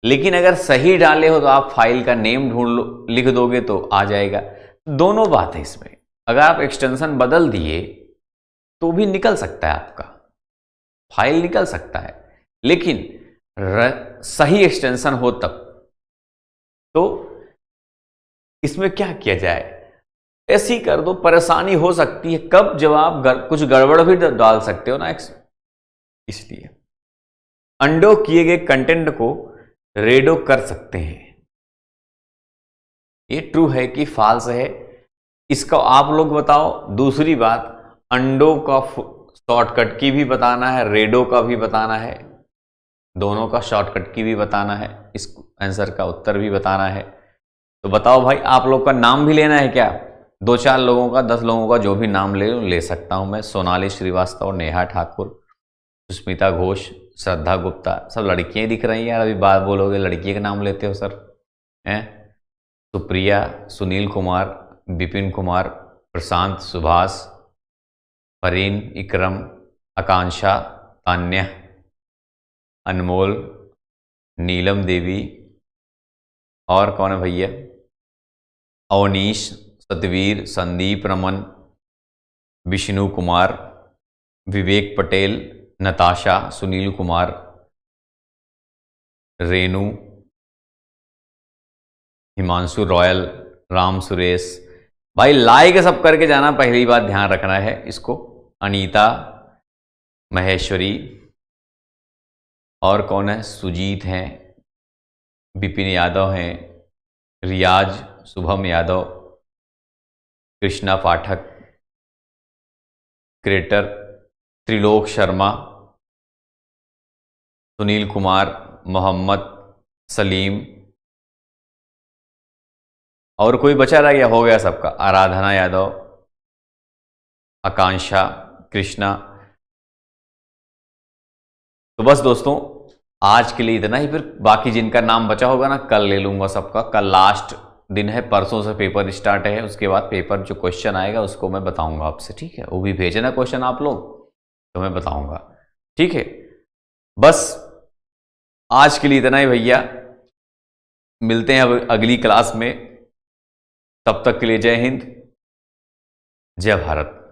Speaker 1: लेकिन अगर सही डाले हो तो आप फाइल का नेम ढूंढ लो, लिख दोगे तो आ जाएगा। दोनों बात है इसमें। अगर आप एक्सटेंशन बदल दिए तो भी निकल सकता है आपका, फाइल निकल सकता है, लेकिन सही एक्सटेंशन हो तब। तो इसमें क्या किया जाए? ऐसे ही कर दो, परेशानी हो सकती है कब, जब आप कुछ गड़बड़ भी डाल सकते हो ना, इसलिए अंडो किए गए कंटेंट को रेडो कर सकते हैं। ये ट्रू है कि फॉल्स है, इसका आप लोग बताओ। दूसरी बात, अंडो का शॉर्टकट की भी बताना है, रेडो का भी बताना है, दोनों का शॉर्टकट की भी बताना है, इस आंसर का उत्तर भी बताना है। तो बताओ भाई, आप लोग का नाम भी लेना है क्या? 2-4 लोगों का, 10 लोगों का, जो भी नाम ले सकता हूं मैं। सोनाली श्रीवास्तव, नेहा ठाकुर, सुष्मिता घोष, श्रद्धा गुप्ता, सब लड़कियां दिख रही हैं यार। अभी बात बोलोगे लड़की का नाम लेते हो सर, हैं? सुप्रिया, सुनील कुमार, विपिन कुमार, प्रशांत, सुभाष, फरीन, इकरम, आकांक्षा, तान्या, अनमोल, नीलम देवी, और कौन है भैया? अवनीश, सतवीर, संदीप, रमन, विष्णु कुमार, विवेक पटेल, नताशा, सुनील कुमार, रेनू, हिमांशु रॉयल, राम सुरेश। भाई लाइक सब करके जाना, पहली बात ध्यान रखना है इसको। अनीता, महेश्वरी, और कौन है, सुजीत हैं, विपिन यादव हैं, रियाज, शुभम यादव, कृष्णा पाठक, क्रिएटर त्रिलोक शर्मा, सुनील कुमार, मोहम्मद, सलीम, और कोई बचा रह गया? हो गया सबका। आराधना यादव, आकांक्षा, कृष्णा। तो बस दोस्तों आज के लिए इतना ही, फिर बाकी जिनका नाम बचा होगा ना कल ले लूंगा सबका। कल लास्ट दिन है, परसों से पेपर स्टार्ट है, उसके बाद पेपर जो क्वेश्चन आएगा उसको मैं बताऊंगा आपसे, ठीक है? वो भी भेजना क्वेश्चन आप लोग, तो मैं बताऊंगा, ठीक है? बस आज के लिए इतना ही भैया, मिलते हैं अब अगली क्लास में। तब तक के लिए जय हिंद, जय भारत।